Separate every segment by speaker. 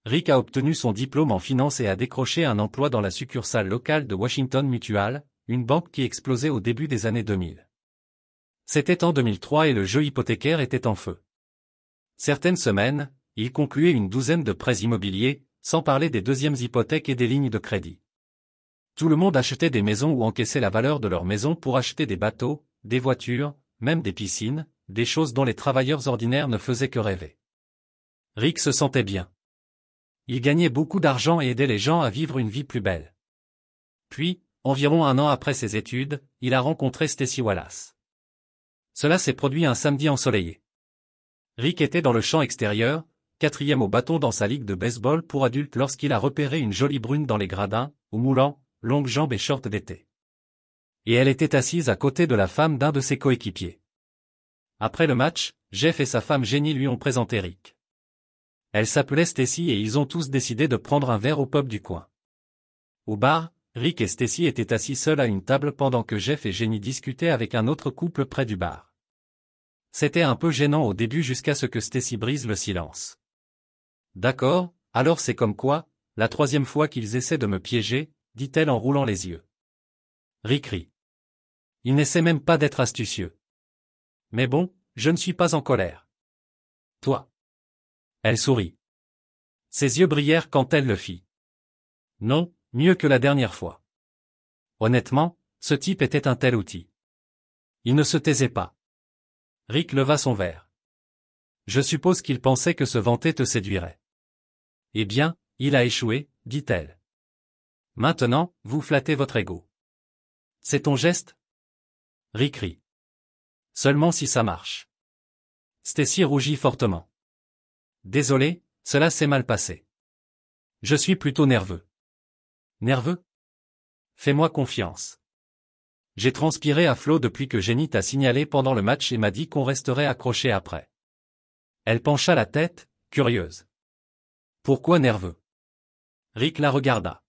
Speaker 1: Rick a obtenu son diplôme en finance et a décroché un emploi dans la succursale locale de Washington Mutual, une banque qui explosait au début des années 2000. C'était en 2003 et le jeu hypothécaire était en feu. Certaines semaines, il concluait une douzaine de prêts immobiliers, sans parler des deuxièmes hypothèques et des lignes de crédit. Tout le monde achetait des maisons ou encaissait la valeur de leur maison pour acheter des bateaux, des voitures, même des piscines, des choses dont les travailleurs ordinaires ne faisaient que rêver. Rick se sentait bien. Il gagnait beaucoup d'argent et aidait les gens à vivre une vie plus belle. Puis, environ un an après ses études, il a rencontré Stacy Wallace. Cela s'est produit un samedi ensoleillé. Rick était dans le champ extérieur, 4e au bâton dans sa ligue de baseball pour adultes lorsqu'il a repéré une jolie brune dans les gradins, au moulant, longues jambes et shorts d'été. Et elle était assise à côté de la femme d'un de ses coéquipiers. Après le match, Jeff et sa femme Jenny lui ont présenté Rick. Elle s'appelait Stacy et ils ont tous décidé de prendre un verre au pub du coin. Au bar, Rick et Stacy étaient assis seuls à une table pendant que Jeff et Jenny discutaient avec un autre couple près du bar. C'était un peu gênant au début jusqu'à ce que Stacy brise le silence. D'accord, alors c'est comme quoi, la 3e fois qu'ils essaient de me piéger, dit-elle en roulant les yeux. Rick rit. Il n'essaie même pas d'être astucieux. Mais bon, je ne suis pas en colère. Toi. Elle sourit. Ses yeux brillèrent quand elle le fit. Non, mieux que la dernière fois. Honnêtement, ce type était un tel outil. Il ne se taisait pas. Rick leva son verre. Je suppose qu'il pensait que se vanter te séduirait. Eh bien, il a échoué, dit-elle. Maintenant, vous flattez votre ego. C'est ton geste? Rick rit. Seulement si ça marche. Stacy rougit fortement. Désolé, cela s'est mal passé. Je suis plutôt nerveux. Nerveux? Fais-moi confiance. J'ai transpiré à flot depuis que Jenny t'a signalé pendant le match et m'a dit qu'on resterait accroché après. Elle pencha la tête, curieuse. Pourquoi nerveux? Rick la regarda.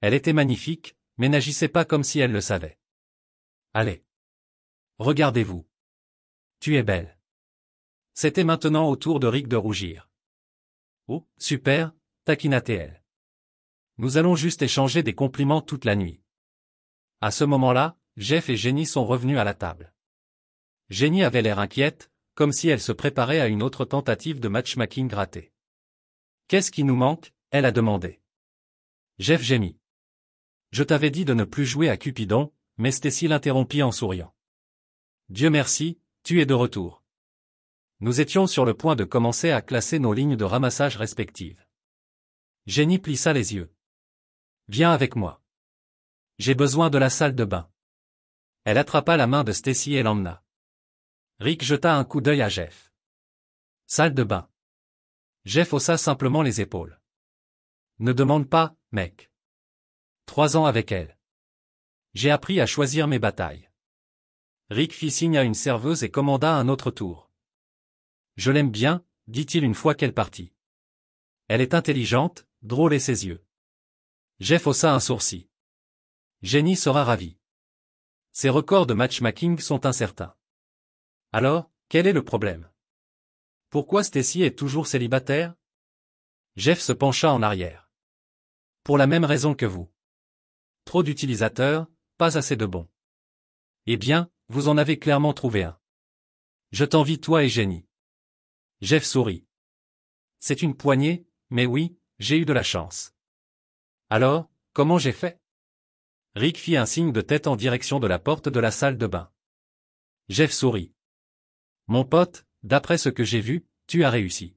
Speaker 1: Elle était magnifique, mais n'agissait pas comme si elle le savait. Allez. Regardez-vous. Tu es belle. C'était maintenant au tour de Rick de rougir. Oh, super, taquina-t-elle. Nous allons juste échanger des compliments toute la nuit. À ce moment-là, Jeff et Jenny sont revenus à la table. Jenny avait l'air inquiète, comme si elle se préparait à une autre tentative de matchmaking ratée. Qu'est-ce qui nous manque? Elle a demandé. Jeff gémit. Je t'avais dit de ne plus jouer à Cupidon, mais Stacy l'interrompit en souriant. Dieu merci, tu es de retour. Nous étions sur le point de commencer à classer nos lignes de ramassage respectives. Jenny plissa les yeux. Viens avec moi. J'ai besoin de la salle de bain. Elle attrapa la main de Stacy et l'emmena. Rick jeta un coup d'œil à Jeff. Salle de bain. Jeff haussa simplement les épaules. Ne demande pas, mec. 3 ans avec elle. J'ai appris à choisir mes batailles. Rick fit signe à une serveuse et commanda un autre tour. Je l'aime bien, dit-il une fois qu'elle partit. Elle est intelligente, drôle et ses yeux. Jeff haussa un sourcil. Jenny sera ravie. Ses records de matchmaking sont incertains. Alors, quel est le problème? Pourquoi Stacy est toujours célibataire? Jeff se pencha en arrière. Pour la même raison que vous. Trop d'utilisateurs, pas assez de bons. Eh bien, vous en avez clairement trouvé un. Je t'envie toi et Jenny. Jeff sourit. C'est une poignée, mais oui, j'ai eu de la chance. Alors, comment j'ai fait? Rick fit un signe de tête en direction de la porte de la salle de bain. Jeff sourit. Mon pote, d'après ce que j'ai vu, tu as réussi.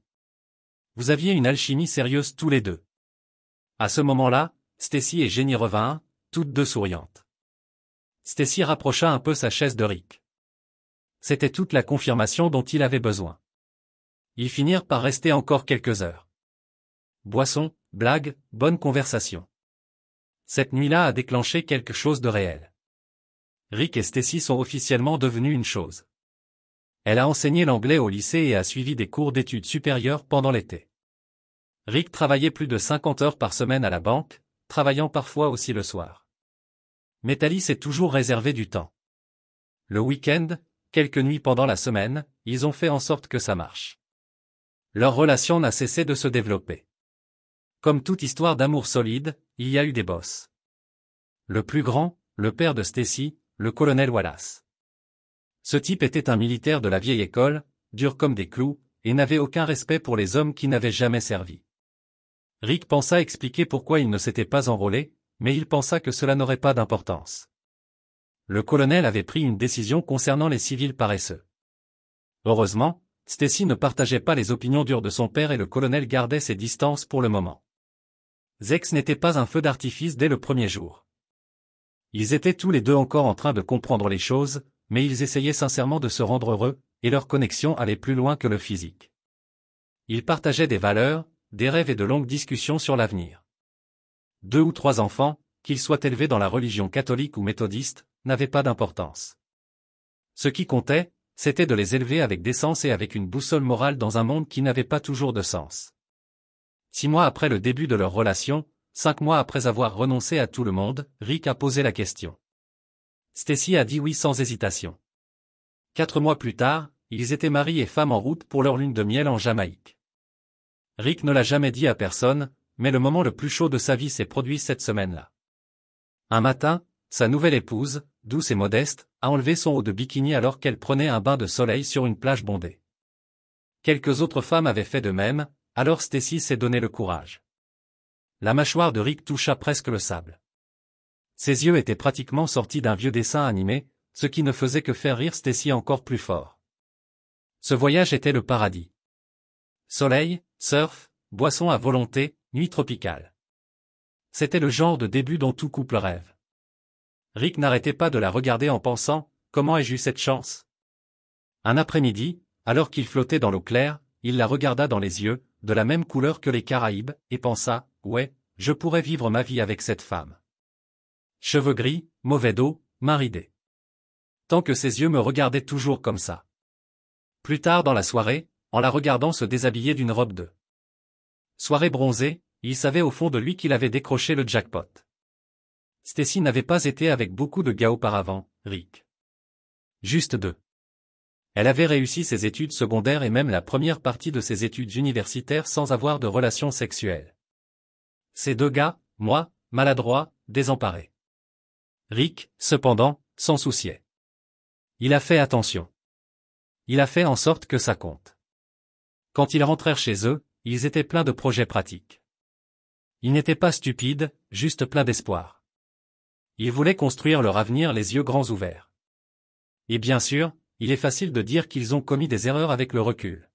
Speaker 1: Vous aviez une alchimie sérieuse tous les deux. À ce moment-là, Stacy et Jenny revinrent, toutes deux souriantes. Stacy rapprocha un peu sa chaise de Rick. C'était toute la confirmation dont il avait besoin. Ils finirent par rester encore quelques heures. Boisson, blagues, bonne conversation. Cette nuit-là a déclenché quelque chose de réel. Rick et Stacy sont officiellement devenus une chose. Elle a enseigné l'anglais au lycée et a suivi des cours d'études supérieures pendant l'été. Rick travaillait plus de 50 heures par semaine à la banque, travaillant parfois aussi le soir. Mais Thalys s'est toujours réservé du temps. Le week-end, quelques nuits pendant la semaine, ils ont fait en sorte que ça marche. Leur relation n'a cessé de se développer. Comme toute histoire d'amour solide, il y a eu des boss. Le plus grand, le père de Stacy, le colonel Wallace. Ce type était un militaire de la vieille école, dur comme des clous, et n'avait aucun respect pour les hommes qui n'avaient jamais servi. Rick pensa expliquer pourquoi il ne s'était pas enrôlé, mais il pensa que cela n'aurait pas d'importance. Le colonel avait pris une décision concernant les civils paresseux. Heureusement, Stacy ne partageait pas les opinions dures de son père et le colonel gardait ses distances pour le moment. Zex n'était pas un feu d'artifice dès le premier jour. Ils étaient tous les deux encore en train de comprendre les choses, mais ils essayaient sincèrement de se rendre heureux, et leur connexion allait plus loin que le physique. Ils partageaient des valeurs, des rêves et de longues discussions sur l'avenir. 2 ou 3 enfants, qu'ils soient élevés dans la religion catholique ou méthodiste, n'avaient pas d'importance. Ce qui comptait, c'était de les élever avec décence et avec une boussole morale dans un monde qui n'avait pas toujours de sens. 6 mois après le début de leur relation, 5 mois après avoir renoncé à tout le monde, Rick a posé la question. Stacy a dit oui sans hésitation. 4 mois plus tard, ils étaient mari et femme en route pour leur lune de miel en Jamaïque. Rick ne l'a jamais dit à personne, mais le moment le plus chaud de sa vie s'est produit cette semaine-là. Un matin, sa nouvelle épouse, douce et modeste, a enlevé son haut de bikini alors qu'elle prenait un bain de soleil sur une plage bondée. Quelques autres femmes avaient fait de même, alors Stacy s'est donné le courage. La mâchoire de Rick toucha presque le sable. Ses yeux étaient pratiquement sortis d'un vieux dessin animé, ce qui ne faisait que faire rire Stacy encore plus fort. Ce voyage était le paradis. Soleil, surf, boissons à volonté, nuit tropicale. C'était le genre de début dont tout couple rêve. Rick n'arrêtait pas de la regarder en pensant, comment ai-je eu cette chance? Un après-midi, alors qu'il flottait dans l'eau claire, il la regarda dans les yeux, de la même couleur que les Caraïbes, et pensa, ouais, je pourrais vivre ma vie avec cette femme. Cheveux gris, mauvais dos, main ridée. Tant que ses yeux me regardaient toujours comme ça. Plus tard dans la soirée, en la regardant se déshabiller d'une robe de soirée bronzée, il savait au fond de lui qu'il avait décroché le jackpot. Stacy n'avait pas été avec beaucoup de gars auparavant, Rick. Juste 2. Elle avait réussi ses études secondaires et même la première partie de ses études universitaires sans avoir de relations sexuelles. Ces 2 gars, moi, maladroit, désemparé. Rick, cependant, s'en souciait. Il a fait attention. Il a fait en sorte que ça compte. Quand ils rentrèrent chez eux, ils étaient pleins de projets pratiques. Ils n'étaient pas stupides, juste pleins d'espoir. Ils voulaient construire leur avenir les yeux grands ouverts. Et bien sûr, il est facile de dire qu'ils ont commis des erreurs avec le recul.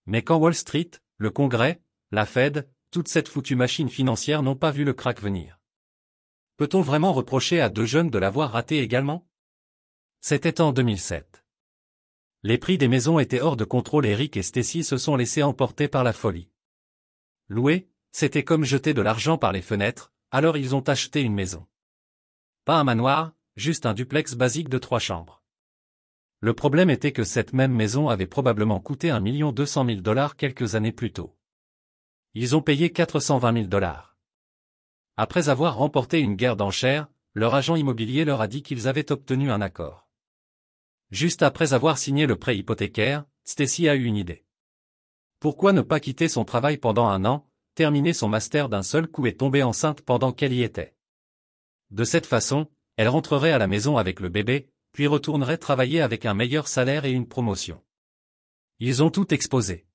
Speaker 1: Mais quand Wall Street, le Congrès, la Fed, toute cette foutue machine financière n'ont pas vu le crack venir. Peut-on vraiment reprocher à 2 jeunes de l'avoir raté également? C'était en 2007. Les prix des maisons étaient hors de contrôle et Rick et Stacy se sont laissés emporter par la folie. Louer, c'était comme jeter de l'argent par les fenêtres, alors ils ont acheté une maison. Pas un manoir, juste un duplex basique de 3 chambres. Le problème était que cette même maison avait probablement coûté $1 200 000 quelques années plus tôt. Ils ont payé $420 000. Après avoir remporté une guerre d'enchères, leur agent immobilier leur a dit qu'ils avaient obtenu un accord. Juste après avoir signé le prêt hypothécaire, Stacy a eu une idée. Pourquoi ne pas quitter son travail pendant 1 an, terminer son master d'un seul coup et tomber enceinte pendant qu'elle y était? De cette façon, elle rentrerait à la maison avec le bébé, puis retournerait travailler avec un meilleur salaire et une promotion. Ils ont tout exposé.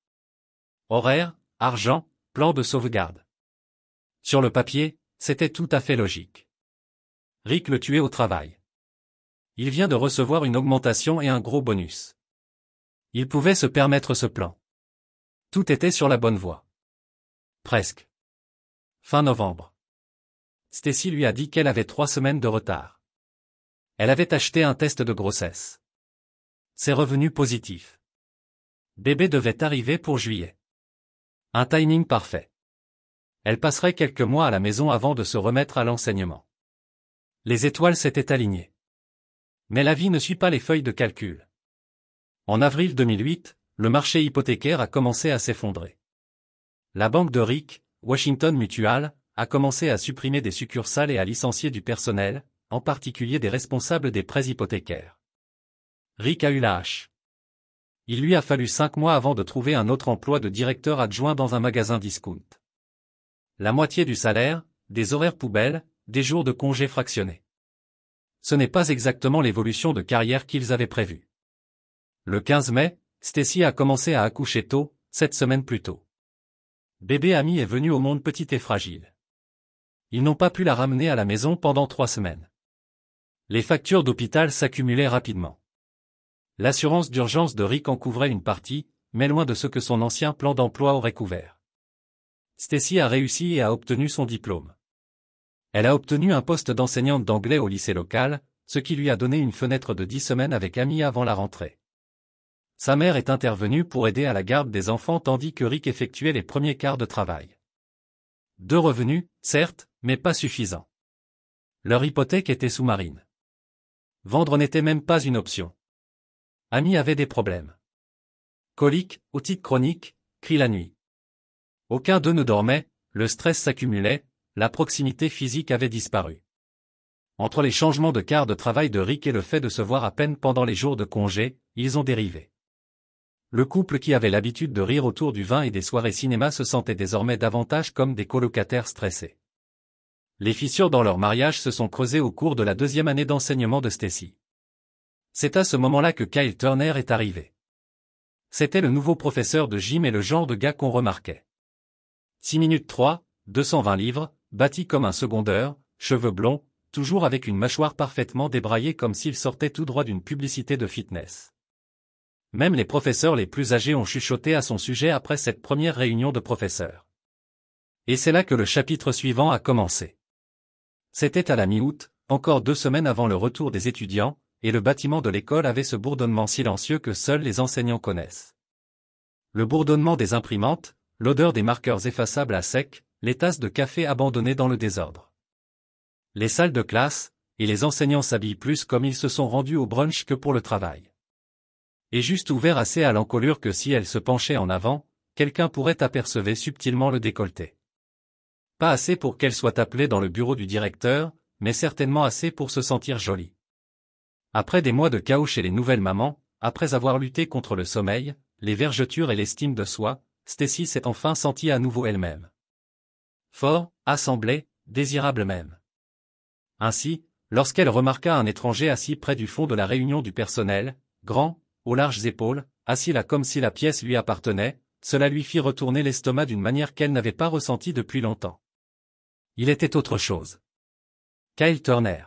Speaker 1: Horaire, argent, plan de sauvegarde. Sur le papier, c'était tout à fait logique. Rick le tuait au travail. Il vient de recevoir une augmentation et un gros bonus. Il pouvait se permettre ce plan. Tout était sur la bonne voie. Presque. Fin novembre. Stacy lui a dit qu'elle avait 3 semaines de retard. Elle avait acheté un test de grossesse. C'est revenu positif. Bébé devait arriver pour juillet. Un timing parfait. Elle passerait quelques mois à la maison avant de se remettre à l'enseignement. Les étoiles s'étaient alignées. Mais la vie ne suit pas les feuilles de calcul. En avril 2008, le marché hypothécaire a commencé à s'effondrer. La banque de Rick, Washington Mutual, a commencé à supprimer des succursales et à licencier du personnel, en particulier des responsables des prêts hypothécaires. Rick a eu la hache. Il lui a fallu 5 mois avant de trouver un autre emploi de directeur adjoint dans un magasin discount. La moitié du salaire, des horaires poubelles, des jours de congés fractionnés. Ce n'est pas exactement l'évolution de carrière qu'ils avaient prévue. Le 15 mai, Stacy a commencé à accoucher tôt, 7 semaines plus tôt. Bébé Amy est venu au monde petite et fragile. Ils n'ont pas pu la ramener à la maison pendant 3 semaines. Les factures d'hôpital s'accumulaient rapidement. L'assurance d'urgence de Rick en couvrait une partie, mais loin de ce que son ancien plan d'emploi aurait couvert. Stacy a réussi et a obtenu son diplôme. Elle a obtenu un poste d'enseignante d'anglais au lycée local, ce qui lui a donné une fenêtre de 10 semaines avec Amy avant la rentrée. Sa mère est intervenue pour aider à la garde des enfants tandis que Rick effectuait les premiers quarts de travail. 2 revenus, certes, mais pas suffisants. Leur hypothèque était sous-marine. Vendre n'était même pas une option. Amy avait des problèmes. Coliques, otite chronique, cris la nuit. Aucun d'eux ne dormait, le stress s'accumulait, la proximité physique avait disparu. Entre les changements de quart de travail de Rick et le fait de se voir à peine pendant les jours de congé, ils ont dérivé. Le couple qui avait l'habitude de rire autour du vin et des soirées cinéma se sentait désormais davantage comme des colocataires stressés. Les fissures dans leur mariage se sont creusées au cours de la 2e année d'enseignement de Stacy. C'est à ce moment-là que Kyle Turner est arrivé. C'était le nouveau professeur de gym et le genre de gars qu'on remarquait. 6 minutes 3, 220 livres, bâti comme un secondeur, cheveux blonds, toujours avec une mâchoire parfaitement débraillée comme s'il sortait tout droit d'une publicité de fitness. Même les professeurs les plus âgés ont chuchoté à son sujet après cette première réunion de professeurs. Et c'est là que le chapitre suivant a commencé. C'était à la mi-août, encore 2 semaines avant le retour des étudiants, et le bâtiment de l'école avait ce bourdonnement silencieux que seuls les enseignants connaissent. Le bourdonnement des imprimantes, l'odeur des marqueurs effaçables à sec, les tasses de café abandonnées dans le désordre. Les salles de classe, et les enseignants s'habillent plus comme ils se sont rendus au brunch que pour le travail. Et juste ouvert assez à l'encolure que si elle se penchait en avant, quelqu'un pourrait apercevoir subtilement le décolleté. Pas assez pour qu'elle soit appelée dans le bureau du directeur, mais certainement assez pour se sentir jolie. Après des mois de chaos chez les nouvelles mamans, après avoir lutté contre le sommeil, les vergetures et l'estime de soi, Stacy s'est enfin sentie à nouveau elle-même. Fort, assemblée, désirable même. Ainsi, lorsqu'elle remarqua un étranger assis près du fond de la réunion du personnel, grand, aux larges épaules, assis là comme si la pièce lui appartenait, cela lui fit retourner l'estomac d'une manière qu'elle n'avait pas ressentie depuis longtemps. Il était autre chose. Kyle Turner.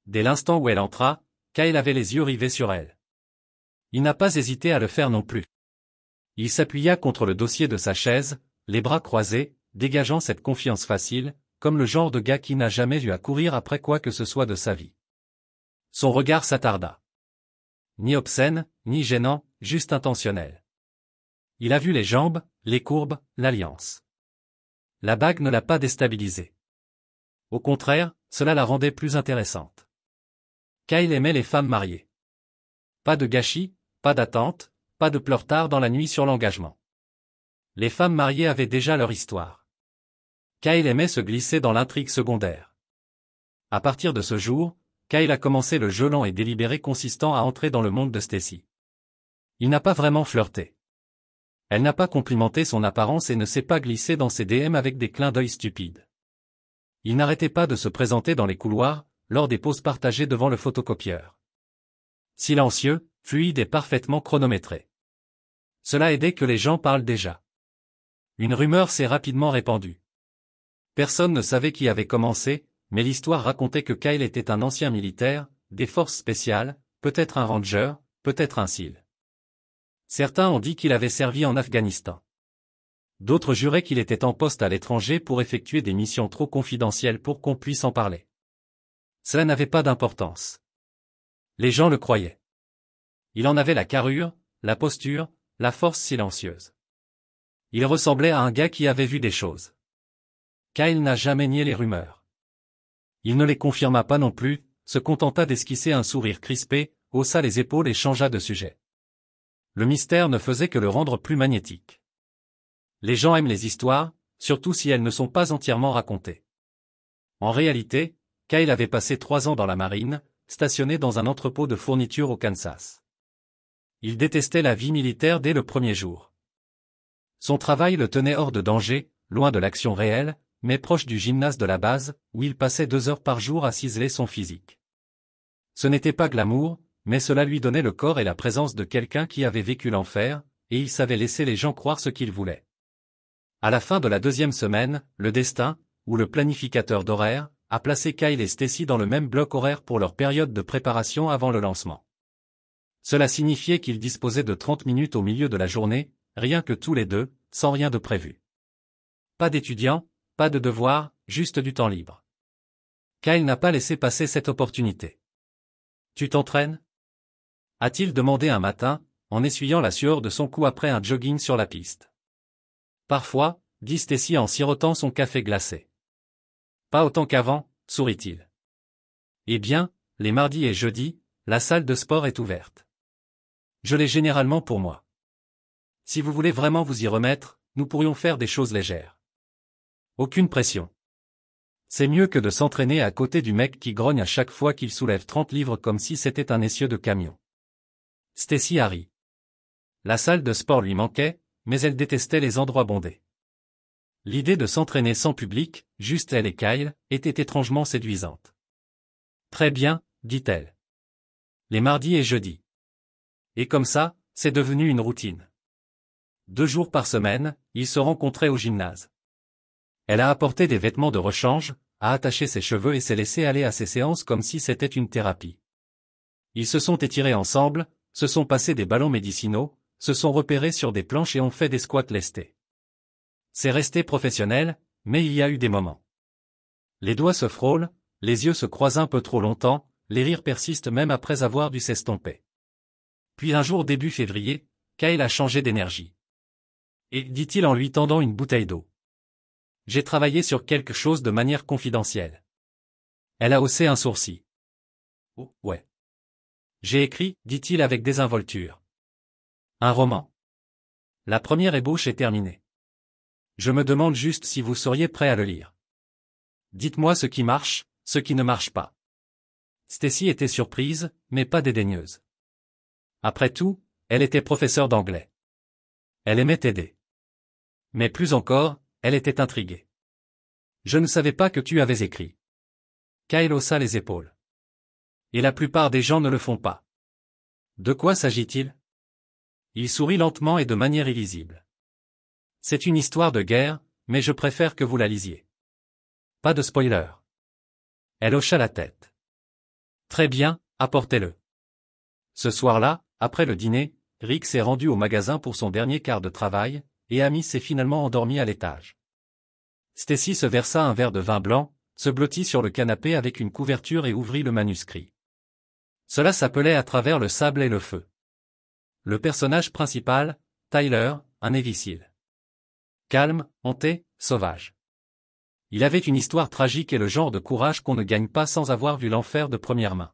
Speaker 1: Dès l'instant où elle entra, Kyle avait les yeux rivés sur elle. Il n'a pas hésité à le faire non plus. Il s'appuya contre le dossier de sa chaise, les bras croisés, dégageant cette confiance facile, comme le genre de gars qui n'a jamais eu à courir après quoi que ce soit de sa vie. Son regard s'attarda. Ni obscène, ni gênant, juste intentionnel. Il a vu les jambes, les courbes, l'alliance. La bague ne l'a pas déstabilisée. Au contraire, cela la rendait plus intéressante. Kyle aimait les femmes mariées. Pas de gâchis, pas d'attente, pas de pleurs tard dans la nuit sur l'engagement. Les femmes mariées avaient déjà leur histoire. Kyle aimait se glisser dans l'intrigue secondaire. À partir de ce jour, Kyle a commencé le jeu lent et délibéré consistant à entrer dans le monde de Stacy. Il n'a pas vraiment flirté. Elle n'a pas complimenté son apparence et ne s'est pas glissée dans ses DM avec des clins d'œil stupides. Il n'arrêtait pas de se présenter dans les couloirs, lors des pauses partagées devant le photocopieur. Silencieux, fluide et parfaitement chronométré. Cela aidait que les gens parlent déjà. Une rumeur s'est rapidement répandue. Personne ne savait qui avait commencé, mais l'histoire racontait que Kyle était un ancien militaire, des forces spéciales, peut-être un ranger, peut-être un SEAL. Certains ont dit qu'il avait servi en Afghanistan. D'autres juraient qu'il était en poste à l'étranger pour effectuer des missions trop confidentielles pour qu'on puisse en parler. Cela n'avait pas d'importance. Les gens le croyaient. Il en avait la carrure, la posture, la force silencieuse. Il ressemblait à un gars qui avait vu des choses. Kyle n'a jamais nié les rumeurs. Il ne les confirma pas non plus, se contenta d'esquisser un sourire crispé, haussa les épaules et changea de sujet. Le mystère ne faisait que le rendre plus magnétique. Les gens aiment les histoires, surtout si elles ne sont pas entièrement racontées. En réalité, Kyle avait passé 3 ans dans la marine, stationné dans un entrepôt de fournitures au Kansas. Il détestait la vie militaire dès le premier jour. Son travail le tenait hors de danger, loin de l'action réelle, mais proche du gymnase de la base, où il passait 2 heures par jour à ciseler son physique. Ce n'était pas glamour, mais cela lui donnait le corps et la présence de quelqu'un qui avait vécu l'enfer, et il savait laisser les gens croire ce qu'ils voulaient. À la fin de la 2e semaine, le destin, ou le planificateur d'horaire, a placé Kyle et Stacy dans le même bloc horaire pour leur période de préparation avant le lancement. Cela signifiait qu'ils disposaient de 30 minutes au milieu de la journée, rien que tous les deux, sans rien de prévu. Pas d'étudiants, pas de devoirs, juste du temps libre. Kyle n'a pas laissé passer cette opportunité. « Tu t'entraînes » a-t-il demandé un matin, en essuyant la sueur de son cou après un jogging sur la piste. « Parfois » dit Stacy en sirotant son café glacé. « Pas autant qu'avant » sourit-il. « Eh bien, les mardis et jeudis, la salle de sport est ouverte. Je l'ai généralement pour moi. Si vous voulez vraiment vous y remettre, nous pourrions faire des choses légères. Aucune pression. C'est mieux que de s'entraîner à côté du mec qui grogne à chaque fois qu'il soulève 30 livres comme si c'était un essieu de camion. » Stacy a ri. La salle de sport lui manquait, mais elle détestait les endroits bondés. L'idée de s'entraîner sans public, juste elle et Kyle, était étrangement séduisante. « Très bien, dit-elle. Les mardis et jeudis. » Et comme ça, c'est devenu une routine. 2 jours par semaine, ils se rencontraient au gymnase. Elle a apporté des vêtements de rechange, a attaché ses cheveux et s'est laissé aller à ses séances comme si c'était une thérapie. Ils se sont étirés ensemble, se sont passés des ballons médicinaux, se sont repérés sur des planches et ont fait des squats lestés. C'est resté professionnel, mais il y a eu des moments. Les doigts se frôlent, les yeux se croisent un peu trop longtemps, les rires persistent même après avoir dû s'estomper. Puis un jour début février, Kyle a changé d'énergie. Et dit-il en lui tendant une bouteille d'eau. J'ai travaillé sur quelque chose de manière confidentielle. Elle a haussé un sourcil. Oh, ouais. J'ai écrit, dit-il avec désinvolture. Un roman. La première ébauche est terminée. Je me demande juste si vous seriez prêt à le lire. Dites-moi ce qui marche, ce qui ne marche pas. Stacy était surprise, mais pas dédaigneuse. Après tout, elle était professeure d'anglais. Elle aimait aider. Mais plus encore, elle était intriguée. Je ne savais pas que tu avais écrit. Kyle haussa les épaules. Et la plupart des gens ne le font pas. De quoi s'agit-il? Il sourit lentement et de manière illisible. C'est une histoire de guerre, mais je préfère que vous la lisiez. Pas de spoiler. Elle hocha la tête. Très bien, apportez-le. Ce soir-là, après le dîner, Rick s'est rendu au magasin pour son dernier quart de travail, et Amy s'est finalement endormie à l'étage. Stacy se versa un verre de vin blanc, se blottit sur le canapé avec une couverture et ouvrit le manuscrit. Cela s'appelait À travers le sable et le feu. Le personnage principal, Tyler, un imbécile. Calme, hanté, sauvage. Il avait une histoire tragique et le genre de courage qu'on ne gagne pas sans avoir vu l'enfer de première main.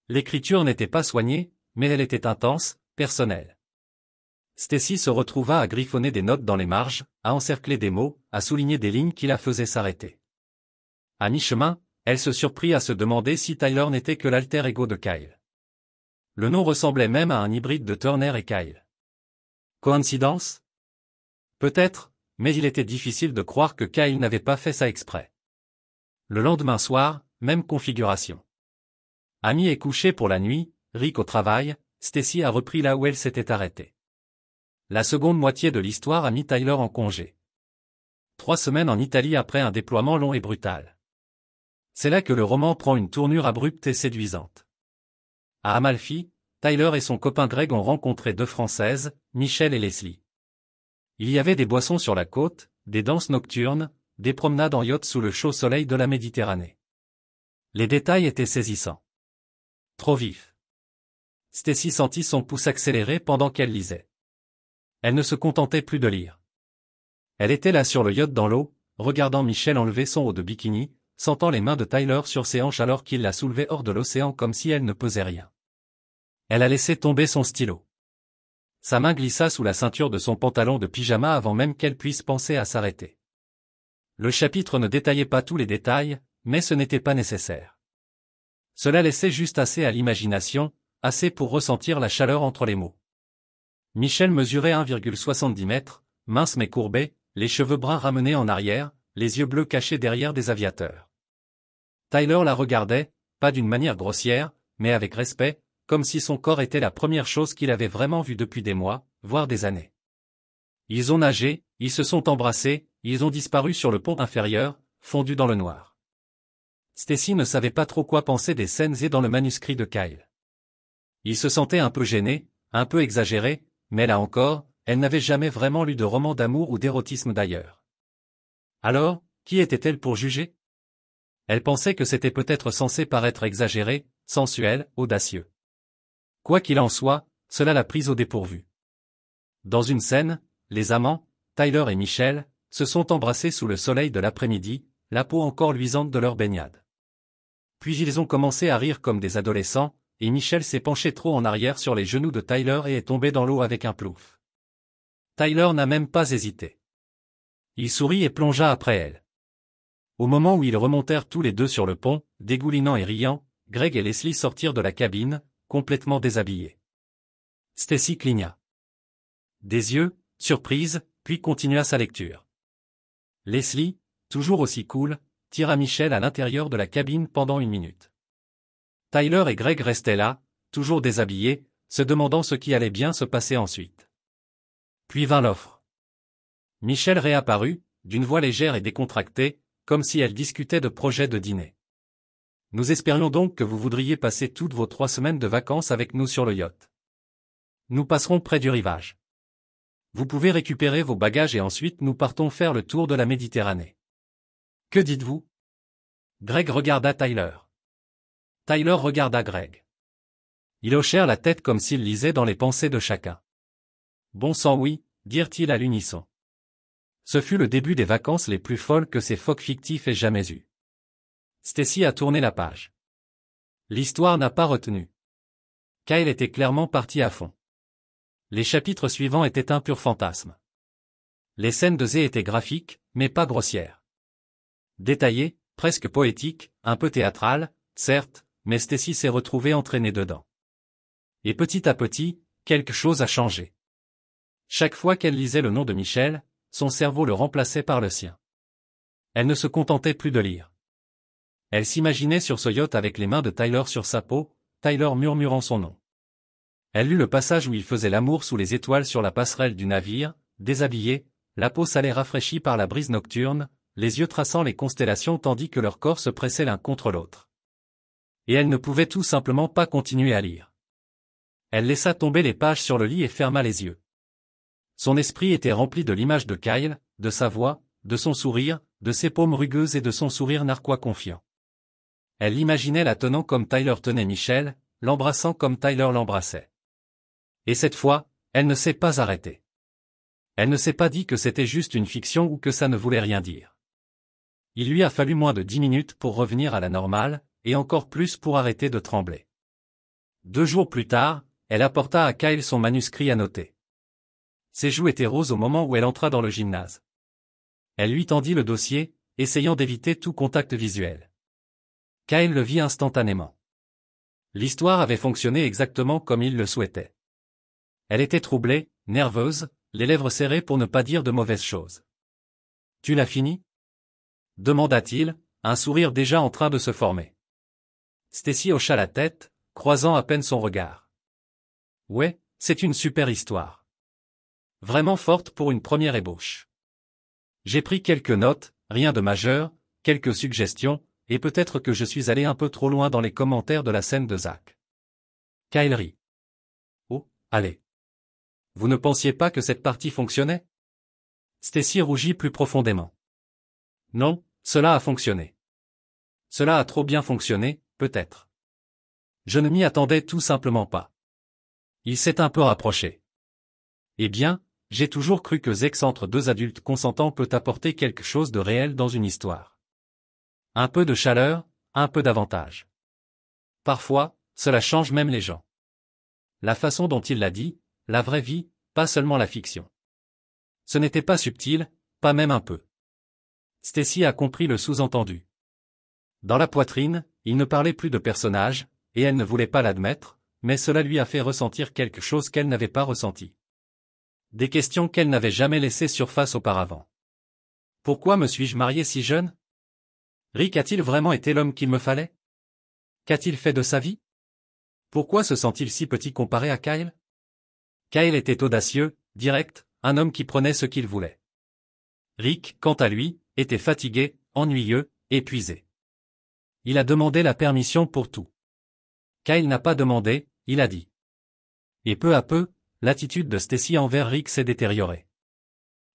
Speaker 1: L'écriture n'était pas soignée, mais elle était intense, personnelle. Stacy se retrouva à griffonner des notes dans les marges, à encercler des mots, à souligner des lignes qui la faisaient s'arrêter. À mi-chemin, elle se surprit à se demander si Tyler n'était que l'alter ego de Kyle. Le nom ressemblait même à un hybride de Turner et Kyle. Coïncidence? Peut-être, mais il était difficile de croire que Kyle n'avait pas fait ça exprès. Le lendemain soir, même configuration. Amy est couchée pour la nuit, Rick au travail, Stacy a repris là où elle s'était arrêtée. La seconde moitié de l'histoire a mis Tyler en congé. 3 semaines en Italie après un déploiement long et brutal. C'est là que le roman prend une tournure abrupte et séduisante. À Amalfi, Tyler et son copain Greg ont rencontré 2 Françaises, Michelle et Leslie. Il y avait des boissons sur la côte, des danses nocturnes, des promenades en yacht sous le chaud soleil de la Méditerranée. Les détails étaient saisissants. Trop vifs. Stacy sentit son pouce accélérer pendant qu'elle lisait. Elle ne se contentait plus de lire. Elle était là sur le yacht dans l'eau, regardant Michelle enlever son haut de bikini, sentant les mains de Tyler sur ses hanches alors qu'il la soulevait hors de l'océan comme si elle ne pesait rien. Elle a laissé tomber son stylo. Sa main glissa sous la ceinture de son pantalon de pyjama avant même qu'elle puisse penser à s'arrêter. Le chapitre ne détaillait pas tous les détails, mais ce n'était pas nécessaire. Cela laissait juste assez à l'imagination, assez pour ressentir la chaleur entre les mots. Michelle mesurait 1,70 m, mince mais courbée, les cheveux bruns ramenés en arrière, les yeux bleus cachés derrière des aviateurs. Tyler la regardait, pas d'une manière grossière, mais avec respect, comme si son corps était la première chose qu'il avait vraiment vue depuis des mois, voire des années. Ils ont nagé, ils se sont embrassés, ils ont disparu sur le pont inférieur, fondus dans le noir. Stacy ne savait pas trop quoi penser des scènes et dans le manuscrit de Kyle. Il se sentait un peu gêné, un peu exagéré, mais là encore, elle n'avait jamais vraiment lu de roman d'amour ou d'érotisme d'ailleurs. Alors, qui était-elle pour juger? Elle pensait que c'était peut-être censé paraître exagéré, sensuel, audacieux. Quoi qu'il en soit, cela l'a prise au dépourvu. Dans une scène, les amants, Tyler et Michelle, se sont embrassés sous le soleil de l'après-midi, la peau encore luisante de leur baignade. Puis ils ont commencé à rire comme des adolescents, et Michelle s'est penchée trop en arrière sur les genoux de Tyler et est tombée dans l'eau avec un plouf. Tyler n'a même pas hésité. Il sourit et plongea après elle. Au moment où ils remontèrent tous les deux sur le pont, dégoulinant et riant, Greg et Leslie sortirent de la cabine, complètement déshabillés. Stacy cligna des yeux, surprise, puis continua sa lecture. Leslie, toujours aussi cool, tira Michelle à l'intérieur de la cabine pendant 1 minute. Tyler et Greg restaient là, toujours déshabillés, se demandant ce qui allait bien se passer ensuite. Puis vint l'offre. Michelle réapparut, d'une voix légère et décontractée, comme si elle discutait de projets de dîner. Nous espérions donc que vous voudriez passer toutes vos 3 semaines de vacances avec nous sur le yacht. Nous passerons près du rivage. Vous pouvez récupérer vos bagages et ensuite nous partons faire le tour de la Méditerranée. Que dites-vous? Greg regarda Tyler. Tyler regarda Greg. Ils hochèrent la tête comme s'ils lisaient dans les pensées de chacun. Bon sang oui, dirent-ils à l'unisson. Ce fut le début des vacances les plus folles que ces phoques fictifs aient jamais eues. Stacy a tourné la page. L'histoire n'a pas retenu. Kyle était clairement parti à fond. Les chapitres suivants étaient un pur fantasme. Les scènes de Zé étaient graphiques, mais pas grossières. Détaillées, presque poétiques, un peu théâtrales, certes, mais Stacy s'est retrouvée entraînée dedans. Et petit à petit, quelque chose a changé. Chaque fois qu'elle lisait le nom de Michelle, son cerveau le remplaçait par le sien. Elle ne se contentait plus de lire. Elle s'imaginait sur ce yacht avec les mains de Tyler sur sa peau, Tyler murmurant son nom. Elle lut le passage où il faisait l'amour sous les étoiles sur la passerelle du navire, déshabillé, la peau salée rafraîchie par la brise nocturne, les yeux traçant les constellations tandis que leurs corps se pressaient l'un contre l'autre. Et elle ne pouvait tout simplement pas continuer à lire. Elle laissa tomber les pages sur le lit et ferma les yeux. Son esprit était rempli de l'image de Kyle, de sa voix, de son sourire, de ses paumes rugueuses et de son sourire narquois confiant. Elle imaginait la tenant comme Tyler tenait Michelle, l'embrassant comme Tyler l'embrassait. Et cette fois, elle ne s'est pas arrêtée. Elle ne s'est pas dit que c'était juste une fiction ou que ça ne voulait rien dire. Il lui a fallu moins de 10 minutes pour revenir à la normale, et encore plus pour arrêter de trembler. 2 jours plus tard, elle apporta à Kyle son manuscrit annoté. Ses joues étaient roses au moment où elle entra dans le gymnase. Elle lui tendit le dossier, essayant d'éviter tout contact visuel. Kyle le vit instantanément. L'histoire avait fonctionné exactement comme il le souhaitait. Elle était troublée, nerveuse, les lèvres serrées pour ne pas dire de mauvaises choses. « Tu l'as fini ?» demanda-t-il, un sourire déjà en train de se former. Stacy hocha la tête, croisant à peine son regard. « Ouais, c'est une super histoire. Vraiment forte pour une première ébauche. J'ai pris quelques notes, rien de majeur, quelques suggestions, et peut-être que je suis allé un peu trop loin dans les commentaires de la scène de Zach. » Kyle rit. « Oh, allez. Vous ne pensiez pas que cette partie fonctionnait? » Stacy rougit plus profondément. « Non, cela a fonctionné. Cela a trop bien fonctionné, peut-être. Je ne m'y attendais tout simplement pas. Il s'est un peu rapproché. Eh bien, j'ai toujours cru que Sex entre 2 adultes consentants peut apporter quelque chose de réel dans une histoire. Un peu de chaleur, un peu d'avantage. Parfois, cela change même les gens. La façon dont il l'a dit, la vraie vie, pas seulement la fiction. Ce n'était pas subtil, pas même un peu. Stacy a compris le sous-entendu. Dans la poitrine, il ne parlait plus de personnage, et elle ne voulait pas l'admettre, mais cela lui a fait ressentir quelque chose qu'elle n'avait pas ressenti. Des questions qu'elle n'avait jamais laissées surface auparavant. Pourquoi me suis-je marié si jeune? Rick a-t-il vraiment été l'homme qu'il me fallait? Qu'a-t-il fait de sa vie? Pourquoi se sent-il si petit comparé à Kyle? Kyle était audacieux, direct, un homme qui prenait ce qu'il voulait. Rick, quant à lui, était fatigué, ennuyeux, épuisé. Il a demandé la permission pour tout. Kyle n'a pas demandé, il a dit. Et peu à peu, l'attitude de Stacy envers Rick s'est détériorée.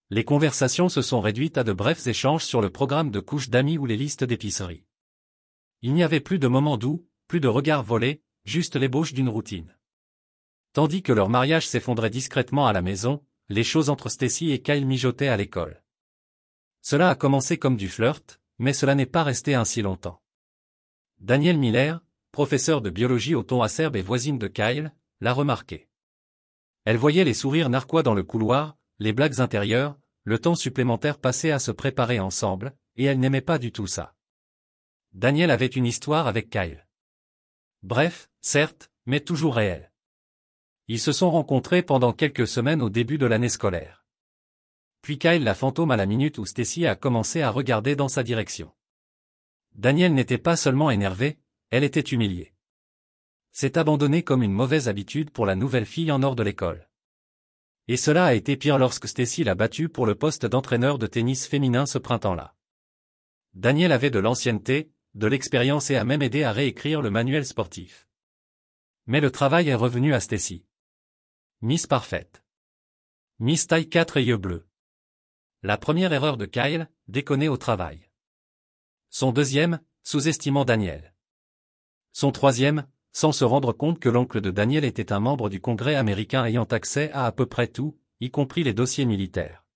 Speaker 1: Les conversations se sont réduites à de brefs échanges sur le programme de couches d'amis ou les listes d'épicerie. Il n'y avait plus de moments doux, plus de regards volés, juste l'ébauche d'une routine. Tandis que leur mariage s'effondrait discrètement à la maison, les choses entre Stacy et Kyle mijotaient à l'école. Cela a commencé comme du flirt, mais cela n'est pas resté ainsi longtemps. Danielle Miller, professeure de biologie au ton acerbe et voisine de Kyle, l'a remarqué. Elle voyait les sourires narquois dans le couloir, les blagues intérieures, le temps supplémentaire passé à se préparer ensemble, et elle n'aimait pas du tout ça. Danielle avait une histoire avec Kyle. Bref, certes, mais toujours réelle. Ils se sont rencontrés pendant quelques semaines au début de l'année scolaire. Puis Kyle la fantôme à la minute où Stacy a commencé à regarder dans sa direction. Danielle n'était pas seulement énervée, elle était humiliée. C'est abandonné comme une mauvaise habitude pour la nouvelle fille en hors de l'école. Et cela a été pire lorsque Stacy l'a battue pour le poste d'entraîneur de tennis féminin ce printemps-là. Danielle avait de l'ancienneté, de l'expérience et a même aidé à réécrire le manuel sportif. Mais le travail est revenu à Stacy. Miss Parfaite. Miss taille 4 et yeux bleus. La première erreur de Kyle, déconner au travail. Son deuxième, sous-estimant Danielle. Son troisième, sans se rendre compte que l'oncle de Danielle était un membre du Congrès américain ayant accès à peu près tout, y compris les dossiers militaires.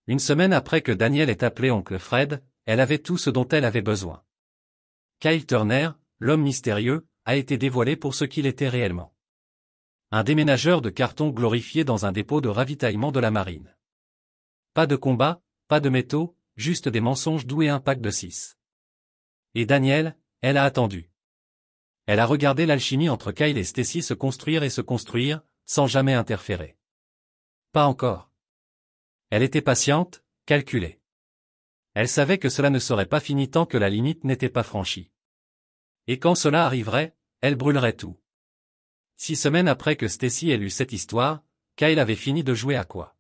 Speaker 1: Une semaine après que Danielle ait appelé oncle Fred, elle avait tout ce dont elle avait besoin. Kyle Turner, l'homme mystérieux, a été dévoilé pour ce qu'il était réellement. Un déménageur de carton glorifié dans un dépôt de ravitaillement de la marine. Pas de combat, pas de métaux, juste des mensonges doux et un pack de 6. Et Danielle, elle a attendu. Elle a regardé l'alchimie entre Kyle et Stacy se construire, sans jamais interférer. Pas encore. Elle était patiente, calculée. Elle savait que cela ne serait pas fini tant que la limite n'était pas franchie. Et quand cela arriverait, elle brûlerait tout. 6 semaines après que Stacy ait lu cette histoire, Kyle avait fini de jouer à quoi?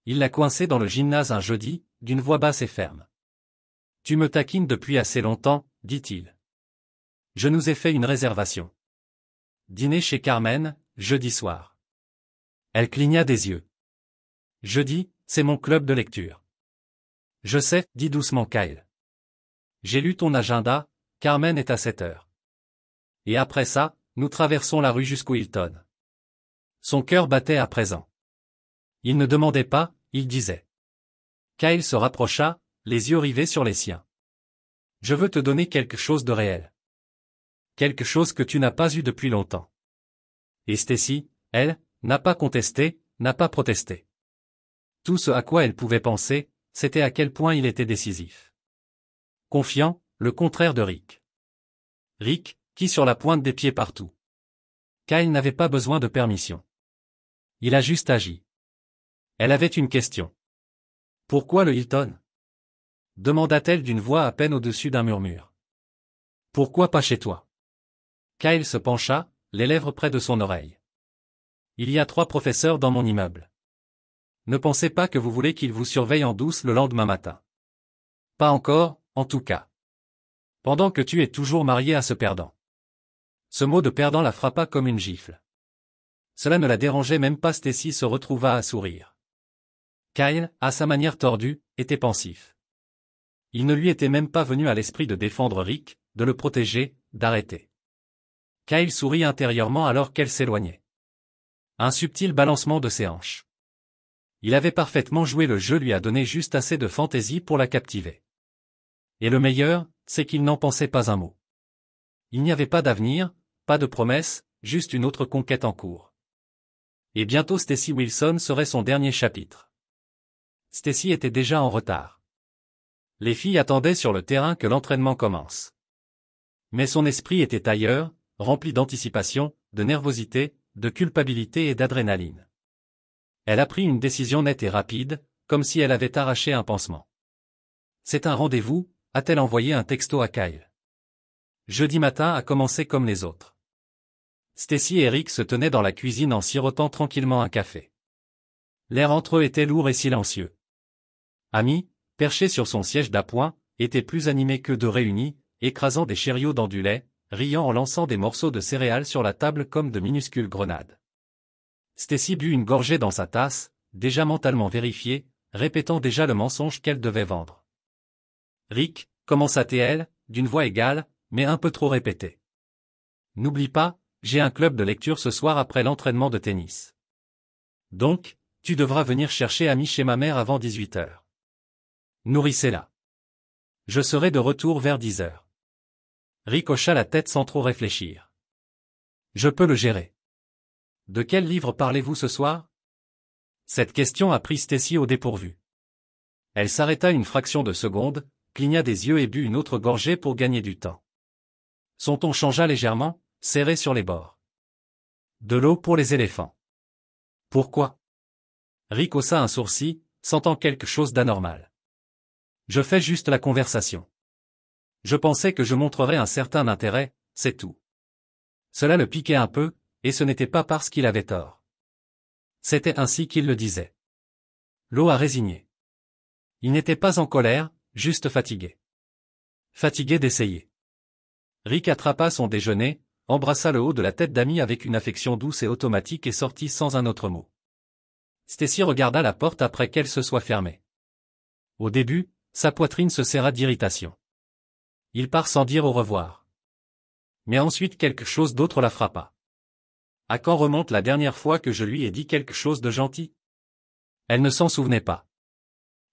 Speaker 1: Il l'a coincé dans le gymnase un jeudi, d'une voix basse et ferme. « Tu me taquines depuis assez longtemps, dit-il. Je nous ai fait une réservation. Dîner chez Carmen, jeudi soir. » Elle cligna des yeux. « Jeudi, c'est mon club de lecture. » « Je sais, dit doucement Kyle. J'ai lu ton agenda, Carmen est à 7 heures. Et après ça, nous traversons la rue jusqu'au Hilton. » Son cœur battait à présent. Il ne demandait pas, il disait. Kyle se rapprocha, les yeux rivés sur les siens. « Je veux te donner quelque chose de réel. Quelque chose que tu n'as pas eu depuis longtemps. » Et Stacy, elle, n'a pas contesté, n'a pas protesté. Tout ce à quoi elle pouvait penser, c'était à quel point il était décisif. Confiant, le contraire de Rick. Rick, qui sur la pointe des pieds partout. Kyle n'avait pas besoin de permission. Il a juste agi. Elle avait une question. « Pourquoi le Hilton ?» demanda-t-elle d'une voix à peine au-dessus d'un murmure. « Pourquoi pas chez toi ?» Kyle se pencha, les lèvres près de son oreille. « Il y a 3 professeurs dans mon immeuble. Ne pensez pas que vous voulez qu'ils vous surveillent en douce le lendemain matin. Pas encore, en tout cas. Pendant que tu es toujours marié à ce perdant. » Ce mot de perdant la frappa comme une gifle. Cela ne la dérangeait même pas. Stacy se retrouva à sourire. Kyle, à sa manière tordue, était pensif. Il ne lui était même pas venu à l'esprit de défendre Rick, de le protéger, d'arrêter. Kyle sourit intérieurement alors qu'elle s'éloignait. Un subtil balancement de ses hanches. Il avait parfaitement joué le jeu, lui a donné juste assez de fantaisie pour la captiver. Et le meilleur, c'est qu'il n'en pensait pas un mot. Il n'y avait pas d'avenir, pas de promesse, juste une autre conquête en cours. Et bientôt Stacy Wilson serait son dernier chapitre. Stacy était déjà en retard. Les filles attendaient sur le terrain que l'entraînement commence. Mais son esprit était ailleurs, rempli d'anticipation, de nervosité, de culpabilité et d'adrénaline. Elle a pris une décision nette et rapide, comme si elle avait arraché un pansement. C'est un rendez-vous, a-t-elle envoyé un texto à Kyle. Jeudi matin a commencé comme les autres. Stacy et Rick se tenaient dans la cuisine en sirotant tranquillement un café. L'air entre eux était lourd et silencieux. Amy, perché sur son siège d'appoint, était plus animé que de réunis, écrasant des Cheerios dans du lait, riant en lançant des morceaux de céréales sur la table comme de minuscules grenades. Stacy but une gorgée dans sa tasse, déjà mentalement vérifiée, répétant déjà le mensonge qu'elle devait vendre. Rick, commença-t-elle, d'une voix égale, mais un peu trop répétée. N'oublie pas, j'ai un club de lecture ce soir après l'entraînement de tennis. Donc, tu devras venir chercher Amy chez ma mère avant 18h. Nourrissez-la. Je serai de retour vers 10h. Rick hocha la tête sans trop réfléchir. Je peux le gérer. De quel livre parlez-vous ce soir? Cette question a pris Stacy au dépourvu. Elle s'arrêta une fraction de seconde, cligna des yeux et but une autre gorgée pour gagner du temps. Son ton changea légèrement, serré sur les bords. De l'eau pour les éléphants. Pourquoi? Rick haussa un sourcil, sentant quelque chose d'anormal. Je fais juste la conversation. Je pensais que je montrerais un certain intérêt, c'est tout. Cela le piquait un peu, et ce n'était pas parce qu'il avait tort. C'était ainsi qu'il le disait. L'eau a résigné. Il n'était pas en colère, juste fatigué. Fatigué d'essayer. Rick attrapa son déjeuner, embrassa le haut de la tête d'Amy avec une affection douce et automatique et sortit sans un autre mot. Stacy regarda la porte après qu'elle se soit fermée. Au début, sa poitrine se serra d'irritation. Il part sans dire au revoir. Mais ensuite quelque chose d'autre la frappa. À quand remonte la dernière fois que je lui ai dit quelque chose de gentil? Elle ne s'en souvenait pas.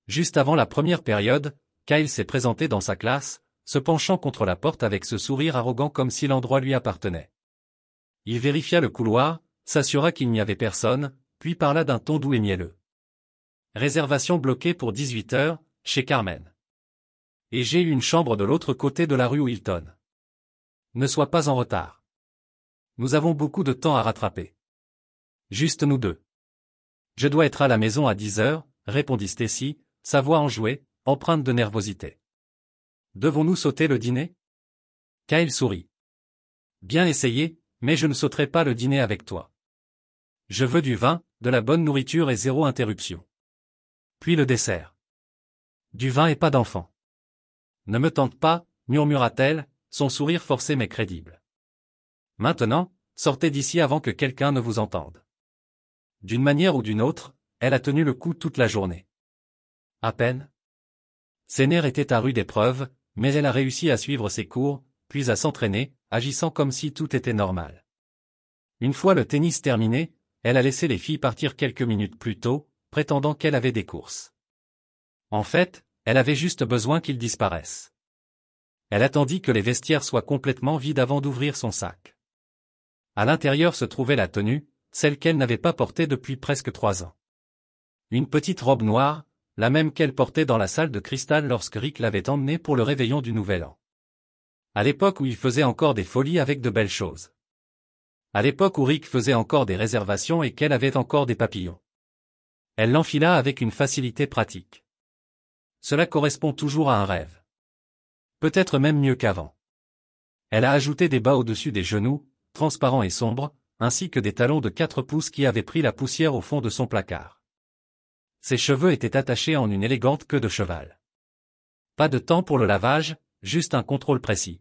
Speaker 1: Juste avant la première période, Kyle s'est présenté dans sa classe, se penchant contre la porte avec ce sourire arrogant comme si l'endroit lui appartenait. Il vérifia le couloir, s'assura qu'il n'y avait personne, puis parla d'un ton doux et mielleux. Réservation bloquée pour 18h, chez Carmen. Et j'ai eu une chambre de l'autre côté de la rue Hilton. Ne sois pas en retard. Nous avons beaucoup de temps à rattraper. Juste nous deux. Je dois être à la maison à 10h, répondit Stacy, sa voix enjouée, empreinte de nervosité. Devons-nous sauter le dîner? Kyle sourit. Bien essayé, mais je ne sauterai pas le dîner avec toi. Je veux du vin, de la bonne nourriture et zéro interruption. Puis le dessert. Du vin et pas d'enfant. Ne me tente pas, murmura-t-elle, son sourire forcé mais crédible. Maintenant, sortez d'ici avant que quelqu'un ne vous entende. D'une manière ou d'une autre, elle a tenu le coup toute la journée. À peine. Ses nerfs étaient à rude épreuve, mais elle a réussi à suivre ses cours, puis à s'entraîner, agissant comme si tout était normal. Une fois le tennis terminé, elle a laissé les filles partir quelques minutes plus tôt, prétendant qu'elle avait des courses. En fait, elle avait juste besoin qu'ils disparaissent. Elle attendit que les vestiaires soient complètement vides avant d'ouvrir son sac. À l'intérieur se trouvait la tenue, celle qu'elle n'avait pas portée depuis presque 3 ans. Une petite robe noire, la même qu'elle portait dans la salle de cristal lorsque Rick l'avait emmenée pour le réveillon du Nouvel An. À l'époque où il faisait encore des folies avec de belles choses. À l'époque où Rick faisait encore des réservations et qu'elle avait encore des papillons. Elle l'enfila avec une facilité pratique. Cela correspond toujours à un rêve. Peut-être même mieux qu'avant. Elle a ajouté des bas au-dessus des genoux, transparents et sombres, ainsi que des talons de 4 pouces qui avaient pris la poussière au fond de son placard. Ses cheveux étaient attachés en une élégante queue de cheval. Pas de temps pour le lavage, juste un contrôle précis.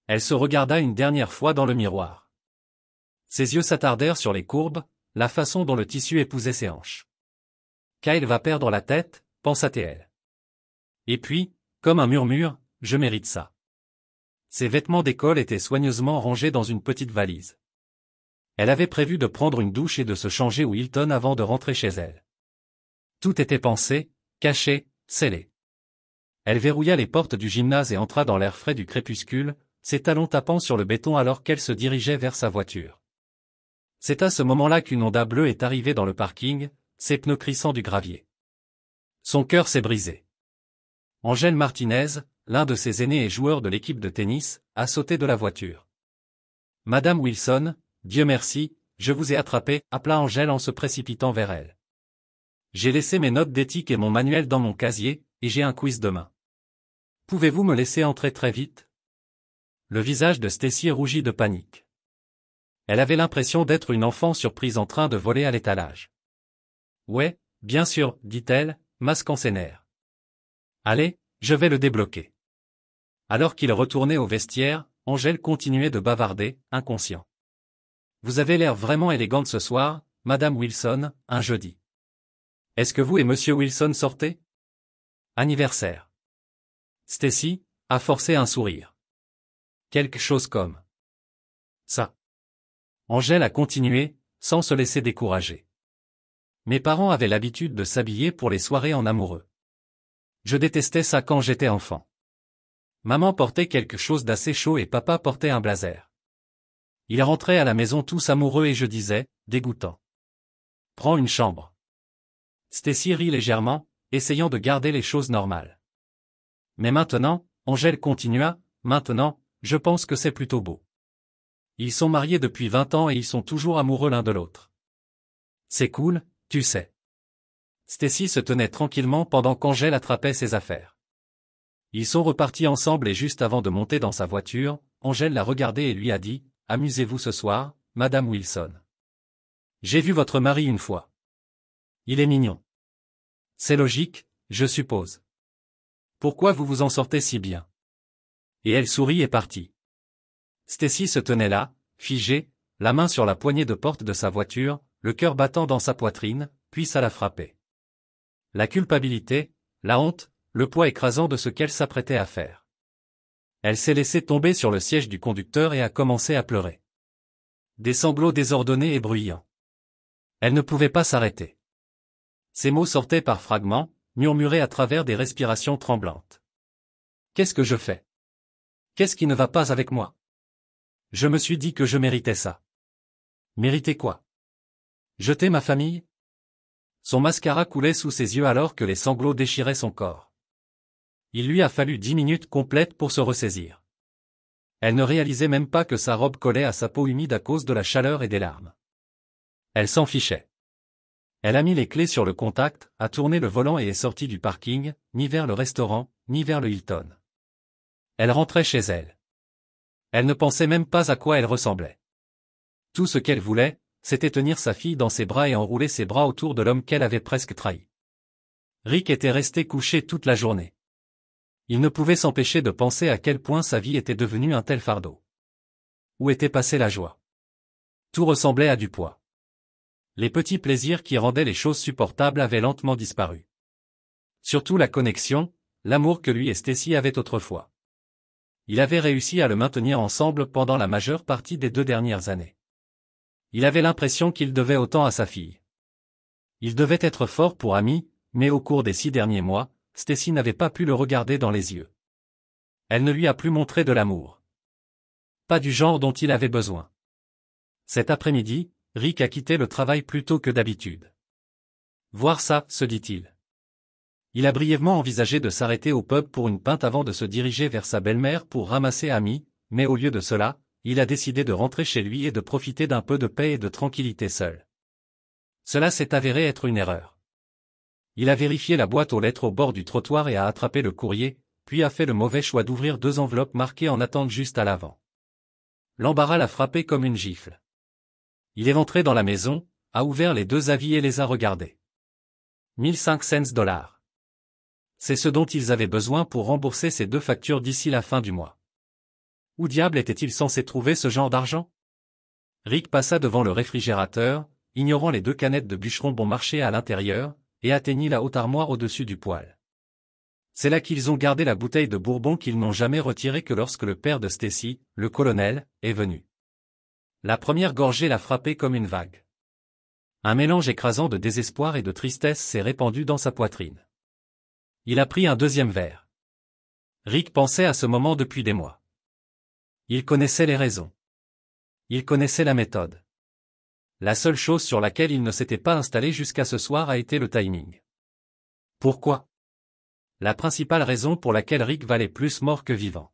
Speaker 1: Elle se regarda une dernière fois dans le miroir. Ses yeux s'attardèrent sur les courbes, la façon dont le tissu épousait ses hanches. Kyle va perdre la tête, pensa-t-elle. Et puis, comme un murmure, je mérite ça. Ses vêtements d'école étaient soigneusement rangés dans une petite valise. Elle avait prévu de prendre une douche et de se changer au Hilton avant de rentrer chez elle. Tout était pensé, caché, scellé. Elle verrouilla les portes du gymnase et entra dans l'air frais du crépuscule, ses talons tapant sur le béton alors qu'elle se dirigeait vers sa voiture. C'est à ce moment-là qu'une Honda bleue est arrivée dans le parking, ses pneus crissant du gravier. Son cœur s'est brisé. Angel Martinez, l'un de ses aînés et joueur de l'équipe de tennis, a sauté de la voiture. Madame Wilson, Dieu merci, je vous ai attrapé, appela Angel en se précipitant vers elle. J'ai laissé mes notes d'éthique et mon manuel dans mon casier, et j'ai un quiz demain. Pouvez-vous me laisser entrer très vite? Le visage de Stacy rougit de panique. Elle avait l'impression d'être une enfant surprise en train de voler à l'étalage. Ouais, bien sûr, dit-elle, masquant ses nerfs. Allez, je vais le débloquer. Alors qu'il retournait au vestiaire, Angèle continuait de bavarder, inconscient. Vous avez l'air vraiment élégante ce soir, Madame Wilson, un jeudi. Est-ce que vous et Monsieur Wilson sortez? Anniversaire. Stacy a forcé un sourire. Quelque chose comme ça. Angèle a continué, sans se laisser décourager. Mes parents avaient l'habitude de s'habiller pour les soirées en amoureux. Je détestais ça quand j'étais enfant. Maman portait quelque chose d'assez chaud et papa portait un blazer. Ils rentraient à la maison tous amoureux et je disais, dégoûtant. Prends une chambre. Stacy rit légèrement, essayant de garder les choses normales. Mais maintenant, Angèle continua, maintenant, je pense que c'est plutôt beau. Ils sont mariés depuis 20 ans et ils sont toujours amoureux l'un de l'autre. C'est cool, tu sais. Stacy se tenait tranquillement pendant qu'Angèle attrapait ses affaires. Ils sont repartis ensemble et juste avant de monter dans sa voiture, Angèle l'a regardé et lui a dit, « Amusez-vous ce soir, Madame Wilson. J'ai vu votre mari une fois. Il est mignon. C'est logique, je suppose. Pourquoi vous vous en sortez si bien? » Et elle sourit et partit. Stacy se tenait là, figée, la main sur la poignée de porte de sa voiture, le cœur battant dans sa poitrine, puis ça la frappait. La culpabilité, la honte, le poids écrasant de ce qu'elle s'apprêtait à faire. Elle s'est laissée tomber sur le siège du conducteur et a commencé à pleurer. Des sanglots désordonnés et bruyants. Elle ne pouvait pas s'arrêter. Ses mots sortaient par fragments, murmurés à travers des respirations tremblantes. Qu'est-ce que je fais? Qu'est-ce qui ne va pas avec moi? Je me suis dit que je méritais ça. Mériter quoi? Jeter ma famille? Son mascara coulait sous ses yeux alors que les sanglots déchiraient son corps. Il lui a fallu 10 minutes complètes pour se ressaisir. Elle ne réalisait même pas que sa robe collait à sa peau humide à cause de la chaleur et des larmes. Elle s'en fichait. Elle a mis les clés sur le contact, a tourné le volant et est sortie du parking, ni vers le restaurant, ni vers le Hilton. Elle rentrait chez elle. Elle ne pensait même pas à quoi elle ressemblait. Tout ce qu'elle voulait, c'était tenir sa fille dans ses bras et enrouler ses bras autour de l'homme qu'elle avait presque trahi. Rick était resté couché toute la journée. Il ne pouvait s'empêcher de penser à quel point sa vie était devenue un tel fardeau. Où était passée la joie? Tout ressemblait à du poids. Les petits plaisirs qui rendaient les choses supportables avaient lentement disparu. Surtout la connexion, l'amour que lui et Stacy avaient autrefois. Il avait réussi à le maintenir ensemble pendant la majeure partie des 2 dernières années. Il avait l'impression qu'il devait autant à sa fille. Il devait être fort pour ami, mais au cours des 6 derniers mois, Stacy n'avait pas pu le regarder dans les yeux. Elle ne lui a plus montré de l'amour. Pas du genre dont il avait besoin. Cet après-midi, Rick a quitté le travail plus tôt que d'habitude. Voir ça, se dit-il. Il a brièvement envisagé de s'arrêter au pub pour une pinte avant de se diriger vers sa belle-mère pour ramasser Amy, mais au lieu de cela, il a décidé de rentrer chez lui et de profiter d'un peu de paix et de tranquillité seul. Cela s'est avéré être une erreur. Il a vérifié la boîte aux lettres au bord du trottoir et a attrapé le courrier, puis a fait le mauvais choix d'ouvrir 2 enveloppes marquées en attente juste à l'avant. L'embarras l'a frappé comme une gifle. Il est rentré dans la maison, a ouvert les 2 avis et les a regardés. 1500 $. C'est ce dont ils avaient besoin pour rembourser ces 2 factures d'ici la fin du mois. Où diable était-il censé trouver ce genre d'argent? Rick passa devant le réfrigérateur, ignorant les 2 canettes de bûcheron bon marché à l'intérieur, et atteignit la haute armoire au-dessus du poêle. C'est là qu'ils ont gardé la bouteille de bourbon qu'ils n'ont jamais retirée que lorsque le père de Stacy, le colonel, est venu. La première gorgée l'a frappé comme une vague. Un mélange écrasant de désespoir et de tristesse s'est répandu dans sa poitrine. Il a pris un 2e verre. Rick pensait à ce moment depuis des mois. Il connaissait les raisons. Il connaissait la méthode. La seule chose sur laquelle il ne s'était pas installé jusqu'à ce soir a été le timing. Pourquoi? La principale raison pour laquelle Rick valait plus mort que vivant.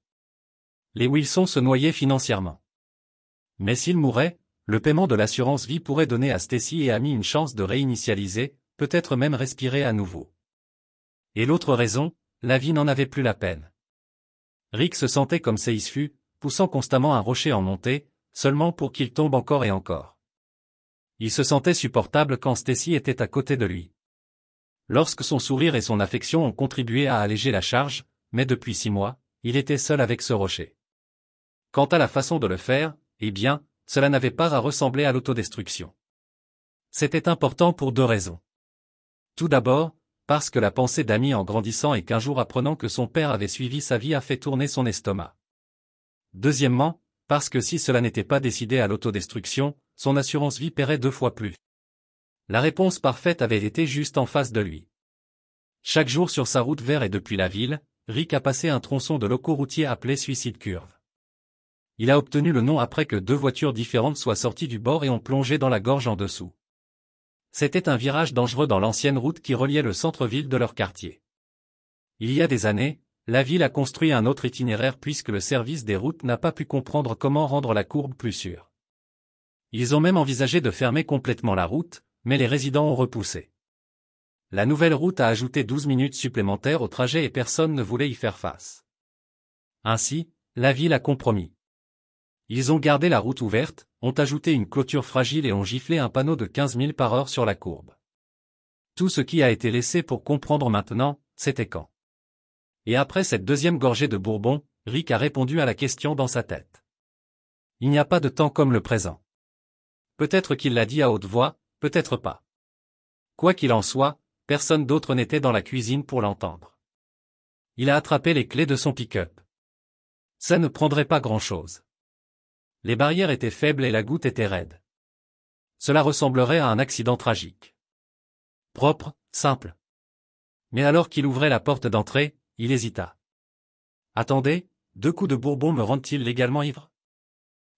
Speaker 1: Les Wilson se noyaient financièrement. Mais s'il mourait, le paiement de l'assurance vie pourrait donner à Stacy et Amy une chance de réinitialiser, peut-être même respirer à nouveau. Et l'autre raison, la vie n'en avait plus la peine. Rick se sentait comme Seisfu, poussant constamment un rocher en montée, seulement pour qu'il tombe encore et encore. Il se sentait supportable quand Stacy était à côté de lui. Lorsque son sourire et son affection ont contribué à alléger la charge, mais depuis 6 mois, il était seul avec ce rocher. Quant à la façon de le faire, eh bien, cela n'avait pas à ressembler à l'autodestruction. C'était important pour 2 raisons. Tout d'abord, parce que la pensée d'Amy en grandissant et qu'un jour apprenant que son père avait suivi sa vie a fait tourner son estomac. Deuxièmement, parce que si cela n'était pas décidé à l'autodestruction, son assurance vie paierait 2 fois plus. La réponse parfaite avait été juste en face de lui. Chaque jour sur sa route vers et depuis la ville, Rick a passé un tronçon de locaux routiers appelé Suicide Curve. Il a obtenu le nom après que 2 voitures différentes soient sorties du bord et ont plongé dans la gorge en dessous. C'était un virage dangereux dans l'ancienne route qui reliait le centre-ville de leur quartier. Il y a des années, la ville a construit un autre itinéraire puisque le service des routes n'a pas pu comprendre comment rendre la courbe plus sûre. Ils ont même envisagé de fermer complètement la route, mais les résidents ont repoussé. La nouvelle route a ajouté 12 minutes supplémentaires au trajet et personne ne voulait y faire face. Ainsi, la ville a compromis. Ils ont gardé la route ouverte, ont ajouté une clôture fragile et ont giflé un panneau de 15 000 par heure sur la courbe. Tout ce qui a été laissé pour comprendre maintenant, c'était quand. Et après cette deuxième gorgée de bourbon, Rick a répondu à la question dans sa tête. Il n'y a pas de temps comme le présent. Peut-être qu'il l'a dit à haute voix, peut-être pas. Quoi qu'il en soit, personne d'autre n'était dans la cuisine pour l'entendre. Il a attrapé les clés de son pick-up. Ça ne prendrait pas grand-chose. Les barrières étaient faibles et la goutte était raide. Cela ressemblerait à un accident tragique. Propre, simple. Mais alors qu'il ouvrait la porte d'entrée, il hésita. Attendez, 2 coups de bourbon me rendent-ils légalement ivre?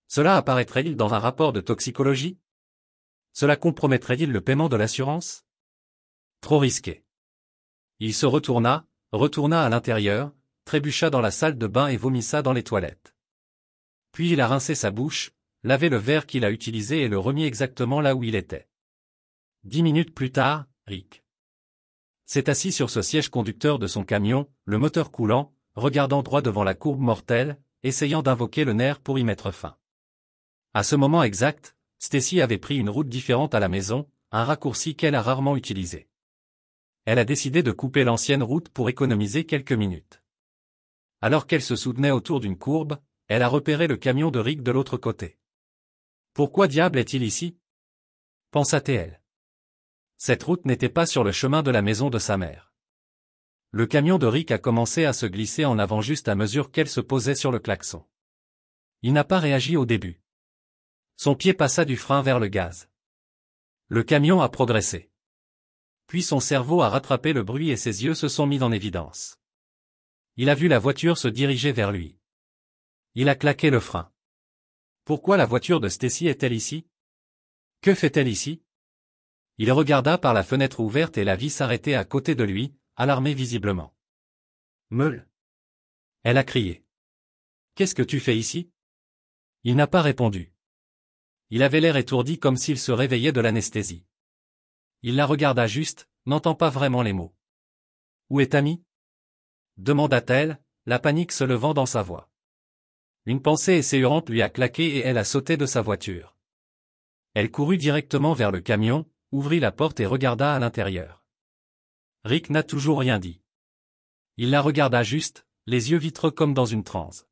Speaker 1: Cela apparaîtrait-il dans un rapport de toxicologie? Cela compromettrait-il le paiement de l'assurance? Trop risqué. Il se retourna à l'intérieur, trébucha dans la salle de bain et vomissa dans les toilettes. Puis il a rincé sa bouche, lavé le verre qu'il a utilisé et le remis exactement là où il était. 10 minutes plus tard, Rick s'est assis sur ce siège conducteur de son camion, le moteur coulant, regardant droit devant la courbe mortelle, essayant d'invoquer le nerf pour y mettre fin. À ce moment exact, Stacy avait pris une route différente à la maison, un raccourci qu'elle a rarement utilisé. Elle a décidé de couper l'ancienne route pour économiser quelques minutes. Alors qu'elle se soutenait autour d'une courbe, elle a repéré le camion de Rick de l'autre côté. Pourquoi diable est-il ici? Pensa-t-elle. Cette route n'était pas sur le chemin de la maison de sa mère. Le camion de Rick a commencé à se glisser en avant juste à mesure qu'elle se posait sur le klaxon. Il n'a pas réagi au début. Son pied passa du frein vers le gaz. Le camion a progressé. Puis son cerveau a rattrapé le bruit et ses yeux se sont mis en évidence. Il a vu la voiture se diriger vers lui. Il a claqué le frein. Pourquoi la voiture de Stacy est-elle ici? Que fait-elle ici? Il regarda par la fenêtre ouverte et la vie s'arrêter à côté de lui, alarmée visiblement. Meule. Elle a crié. Qu'est-ce que tu fais ici? Il n'a pas répondu. Il avait l'air étourdi comme s'il se réveillait de l'anesthésie. Il la regarda juste, n'entend pas vraiment les mots. Où est Amy? Demanda-t-elle, la panique se levant dans sa voix. Une pensée essayante lui a claqué et elle a sauté de sa voiture. Elle courut directement vers le camion, ouvrit la porte et regarda à l'intérieur. Rick n'a toujours rien dit. Il la regarda juste, les yeux vitreux comme dans une transe.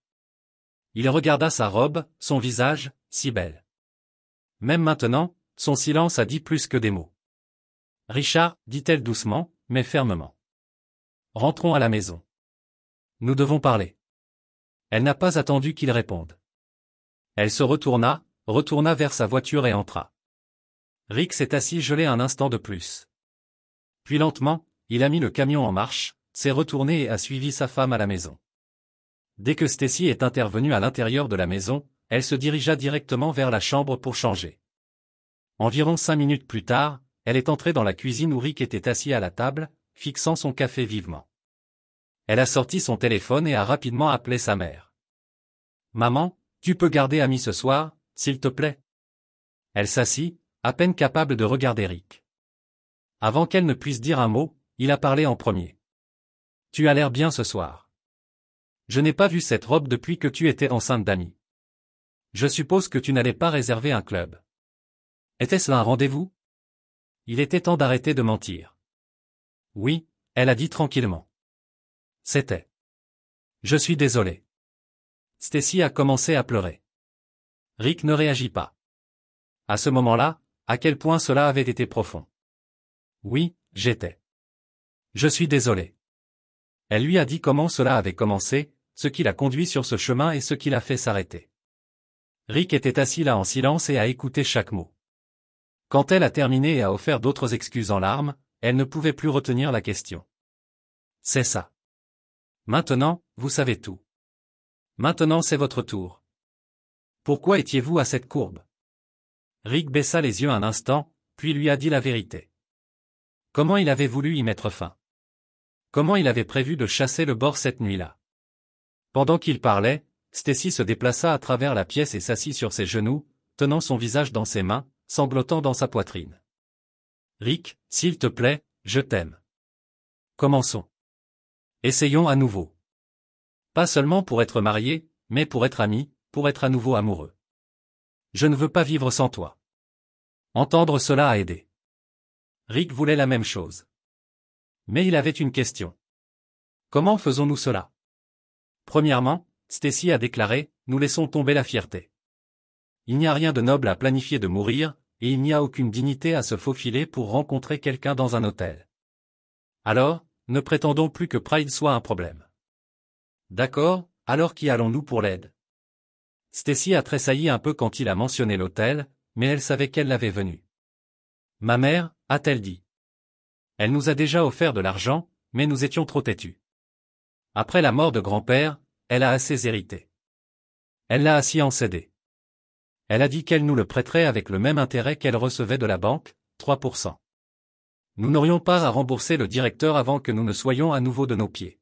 Speaker 1: Il regarda sa robe, son visage, si belle. Même maintenant, son silence a dit plus que des mots. Richard, dit-elle doucement, mais fermement. Rentrons à la maison. Nous devons parler. Elle n'a pas attendu qu'il réponde. Elle se retourna vers sa voiture et entra. Rick s'est assis gelé un instant de plus. Puis lentement, il a mis le camion en marche, s'est retourné et a suivi sa femme à la maison. Dès que Stacy est intervenue à l'intérieur de la maison, elle se dirigea directement vers la chambre pour changer. Environ 5 minutes plus tard, elle est entrée dans la cuisine où Rick était assis à la table, fixant son café vivement. Elle a sorti son téléphone et a rapidement appelé sa mère. « Maman, tu peux garder Amy ce soir, s'il te plaît ?» Elle s'assit, à peine capable de regarder Rick. Avant qu'elle ne puisse dire un mot, il a parlé en premier. Tu as l'air bien ce soir. Je n'ai pas vu cette robe depuis que tu étais enceinte d'Amy. Je suppose que tu n'allais pas réserver un club. Était-ce là un rendez-vous? Il était temps d'arrêter de mentir. Oui, elle a dit tranquillement. C'était. Je suis désolé. Stacy a commencé à pleurer. Rick ne réagit pas. À ce moment-là, à quel point cela avait été profond. Oui, j'étais. Je suis désolé. Elle lui a dit comment cela avait commencé, ce qui l'a conduit sur ce chemin et ce qui l'a fait s'arrêter. Rick était assis là en silence et a écouté chaque mot. Quand elle a terminé et a offert d'autres excuses en larmes, elle ne pouvait plus retenir la question. C'est ça. Maintenant, vous savez tout. Maintenant c'est votre tour. Pourquoi étiez-vous à cette courbe? Rick baissa les yeux un instant, puis lui a dit la vérité. Comment il avait voulu y mettre fin? Comment il avait prévu de chasser le bord cette nuit-là? Pendant qu'il parlait, Stacy se déplaça à travers la pièce et s'assit sur ses genoux, tenant son visage dans ses mains, sanglotant dans sa poitrine. Rick, s'il te plaît, je t'aime. Commençons. Essayons à nouveau. Pas seulement pour être mariés, mais pour être amis, pour être à nouveau amoureux. Je ne veux pas vivre sans toi. Entendre cela a aidé. Rick voulait la même chose. Mais il avait une question. Comment faisons-nous cela? Premièrement, Stacy a déclaré, nous laissons tomber la fierté. Il n'y a rien de noble à planifier de mourir, et il n'y a aucune dignité à se faufiler pour rencontrer quelqu'un dans un hôtel. Alors, ne prétendons plus que Pride soit un problème. D'accord, alors qui allons-nous pour l'aide? Stacy a tressailli un peu quand il a mentionné l'hôtel, mais elle savait qu'elle l'avait venu. Ma mère, a-t-elle dit. Elle nous a déjà offert de l'argent, mais nous étions trop têtus. Après la mort de grand-père, elle a assez hérité. Elle l'a assis en cédé. Elle a dit qu'elle nous le prêterait avec le même intérêt qu'elle recevait de la banque, 3%. Nous n'aurions pas à rembourser le directeur avant que nous ne soyons à nouveau de nos pieds.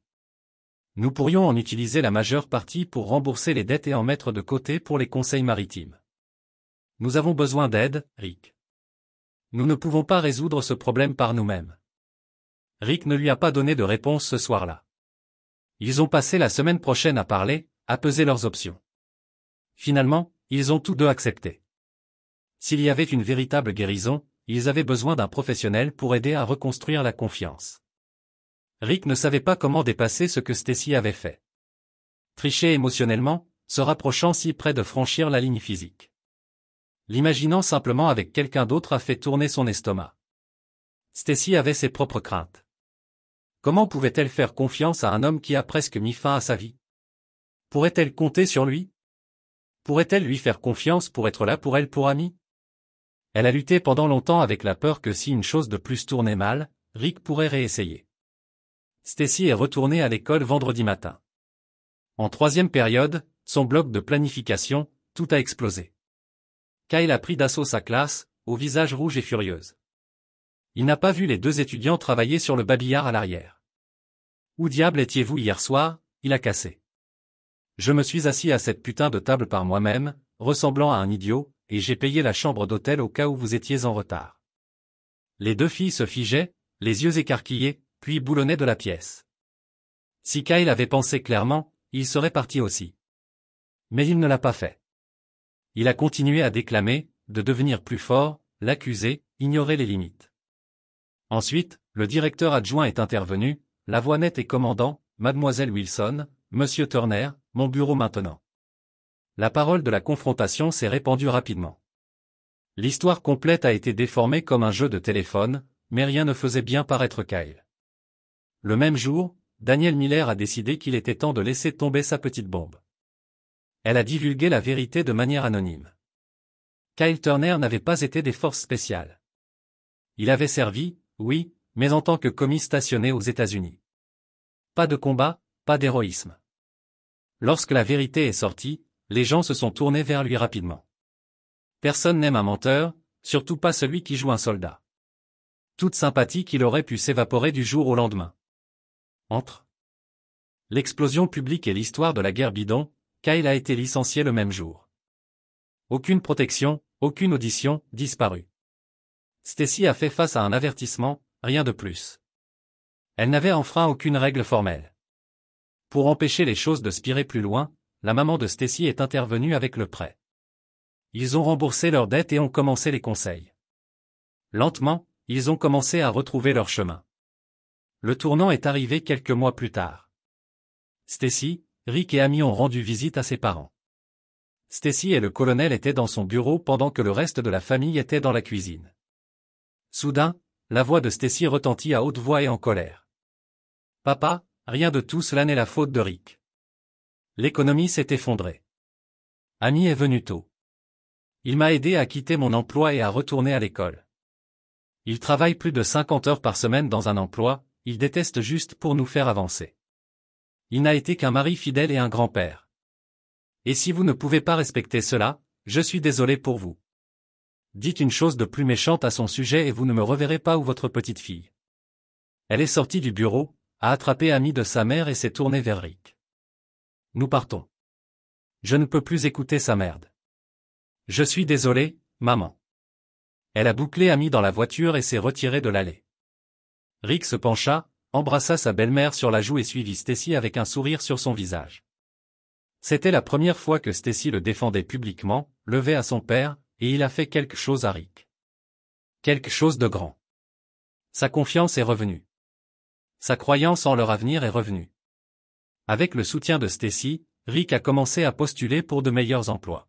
Speaker 1: Nous pourrions en utiliser la majeure partie pour rembourser les dettes et en mettre de côté pour les conseils maritimes. Nous avons besoin d'aide, Rick. Nous ne pouvons pas résoudre ce problème par nous-mêmes. Rick ne lui a pas donné de réponse ce soir-là. Ils ont passé la semaine prochaine à parler, à peser leurs options. Finalement, ils ont tous deux accepté. S'il y avait une véritable guérison, ils avaient besoin d'un professionnel pour aider à reconstruire la confiance. Rick ne savait pas comment dépasser ce que Stacy avait fait. Tricher émotionnellement, se rapprochant si près de franchir la ligne physique. L'imaginant simplement avec quelqu'un d'autre a fait tourner son estomac. Stacy avait ses propres craintes. Comment pouvait-elle faire confiance à un homme qui a presque mis fin à sa vie? Pourrait-elle compter sur lui? Pourrait-elle lui faire confiance pour être là pour elle pour Amy? Elle a lutté pendant longtemps avec la peur que si une chose de plus tournait mal, Rick pourrait réessayer. Stacy est retournée à l'école vendredi matin. En troisième période, son bloc de planification, tout a explosé. Kyle a pris d'assaut sa classe, au visage rouge et furieuse. Il n'a pas vu les deux étudiants travailler sur le babillard à l'arrière. Où diable étiez-vous hier soir? Il a cassé. Je me suis assis à cette putain de table par moi-même, ressemblant à un idiot, et j'ai payé la chambre d'hôtel au cas où vous étiez en retard. Les deux filles se figeaient, les yeux écarquillés, puis boulonnaient de la pièce. Si Kyle avait pensé clairement, il serait parti aussi. Mais il ne l'a pas fait. Il a continué à déclamer, de devenir plus fort, l'accuser, ignorer les limites. Ensuite, le directeur adjoint est intervenu, la voix nette et commandant, Mademoiselle Wilson, Monsieur Turner, mon bureau maintenant. La parole de la confrontation s'est répandue rapidement. L'histoire complète a été déformée comme un jeu de téléphone, mais rien ne faisait bien paraître Kyle. Le même jour, Daniel Miller a décidé qu'il était temps de laisser tomber sa petite bombe. Elle a divulgué la vérité de manière anonyme. Kyle Turner n'avait pas été des forces spéciales. Il avait servi, oui, mais en tant que commis stationné aux États-Unis. Pas de combat, pas d'héroïsme. Lorsque la vérité est sortie, les gens se sont tournés vers lui rapidement. Personne n'aime un menteur, surtout pas celui qui joue un soldat. Toute sympathie qu'il aurait pu s'évaporer du jour au lendemain. Entre l'explosion publique et l'histoire de la guerre bidon, Kyle a été licencié le même jour. Aucune protection, aucune audition, disparu. Stacy a fait face à un avertissement, rien de plus. Elle n'avait enfreint aucune règle formelle. Pour empêcher les choses de spirer plus loin, la maman de Stacy est intervenue avec le prêt. Ils ont remboursé leurs dettes et ont commencé les conseils. Lentement, ils ont commencé à retrouver leur chemin. Le tournant est arrivé quelques mois plus tard. Stacy, Rick et Amy ont rendu visite à ses parents. Stacy et le colonel étaient dans son bureau pendant que le reste de la famille était dans la cuisine. Soudain, la voix de Stacy retentit à haute voix et en colère. « Papa, rien de tout cela n'est la faute de Rick. L'économie s'est effondrée. Amy est venu tôt. Il m'a aidé à quitter mon emploi et à retourner à l'école. Il travaille plus de 50 heures par semaine dans un emploi, il déteste juste pour nous faire avancer. Il n'a été qu'un mari fidèle et un grand-père. Et si vous ne pouvez pas respecter cela, je suis désolé pour vous. Dites une chose de plus méchante à son sujet et vous ne me reverrez pas ou votre petite fille. » Elle est sortie du bureau, a attrapé Amy de sa mère et s'est tournée vers Rick. « Nous partons. Je ne peux plus écouter sa merde. Je suis désolé, maman. » Elle a bouclé Amy dans la voiture et s'est retirée de l'allée. Rick se pencha, embrassa sa belle-mère sur la joue et suivit Stacy avec un sourire sur son visage. C'était la première fois que Stacy le défendait publiquement, levé à son père, et il a fait quelque chose à Rick. Quelque chose de grand. Sa confiance est revenue. Sa croyance en leur avenir est revenue. Avec le soutien de Stacy, Rick a commencé à postuler pour de meilleurs emplois.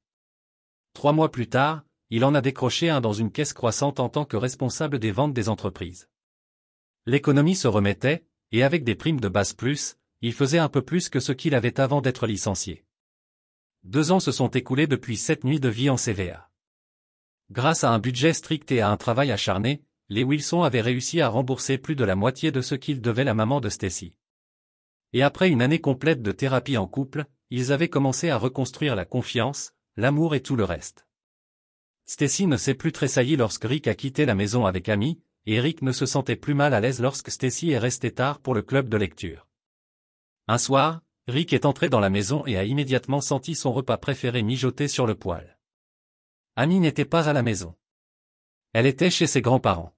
Speaker 1: 3 mois plus tard, il en a décroché un dans une caisse croissante en tant que responsable des ventes des entreprises. L'économie se remettait, et avec des primes de base plus, il faisait un peu plus que ce qu'il avait avant d'être licencié. 2 ans se sont écoulés depuis cette nuit de vie en CVA. Grâce à un budget strict et à un travail acharné, les Wilson avaient réussi à rembourser plus de la moitié de ce qu'ils devaient la maman de Stacy. Et après une année complète de thérapie en couple, ils avaient commencé à reconstruire la confiance, l'amour et tout le reste. Stacy ne s'est plus tressaillie lorsque Rick a quitté la maison avec Amy, et Rick ne se sentait plus mal à l'aise lorsque Stacy est restée tard pour le club de lecture. Un soir, Rick est entré dans la maison et a immédiatement senti son repas préféré mijoter sur le poêle. Amy n'était pas à la maison. Elle était chez ses grands-parents.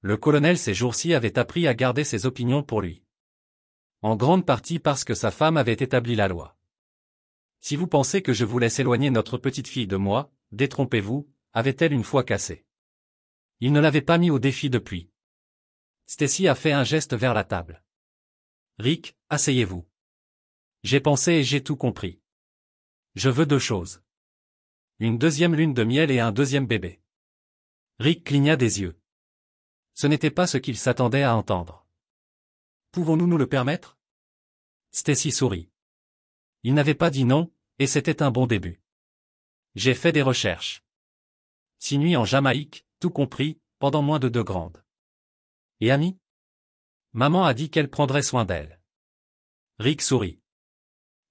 Speaker 1: Le colonel ces jours-ci avait appris à garder ses opinions pour lui. En grande partie parce que sa femme avait établi la loi. Si vous pensez que je vous laisse éloigner notre petite fille de moi, détrompez-vous, avait-elle une fois cassé. Il ne l'avait pas mis au défi depuis. Stacy a fait un geste vers la table. Rick, asseyez-vous. J'ai pensé et j'ai tout compris. Je veux 2 choses. Une deuxième lune de miel et un deuxième bébé. Rick cligna des yeux. Ce n'était pas ce qu'il s'attendait à entendre. Pouvons-nous nous le permettre? Stacy sourit. Il n'avait pas dit non, et c'était un bon début. J'ai fait des recherches. 6 nuits en Jamaïque, tout compris, pendant moins de 2 grandes. Et Amy? Maman a dit qu'elle prendrait soin d'elle. Rick sourit.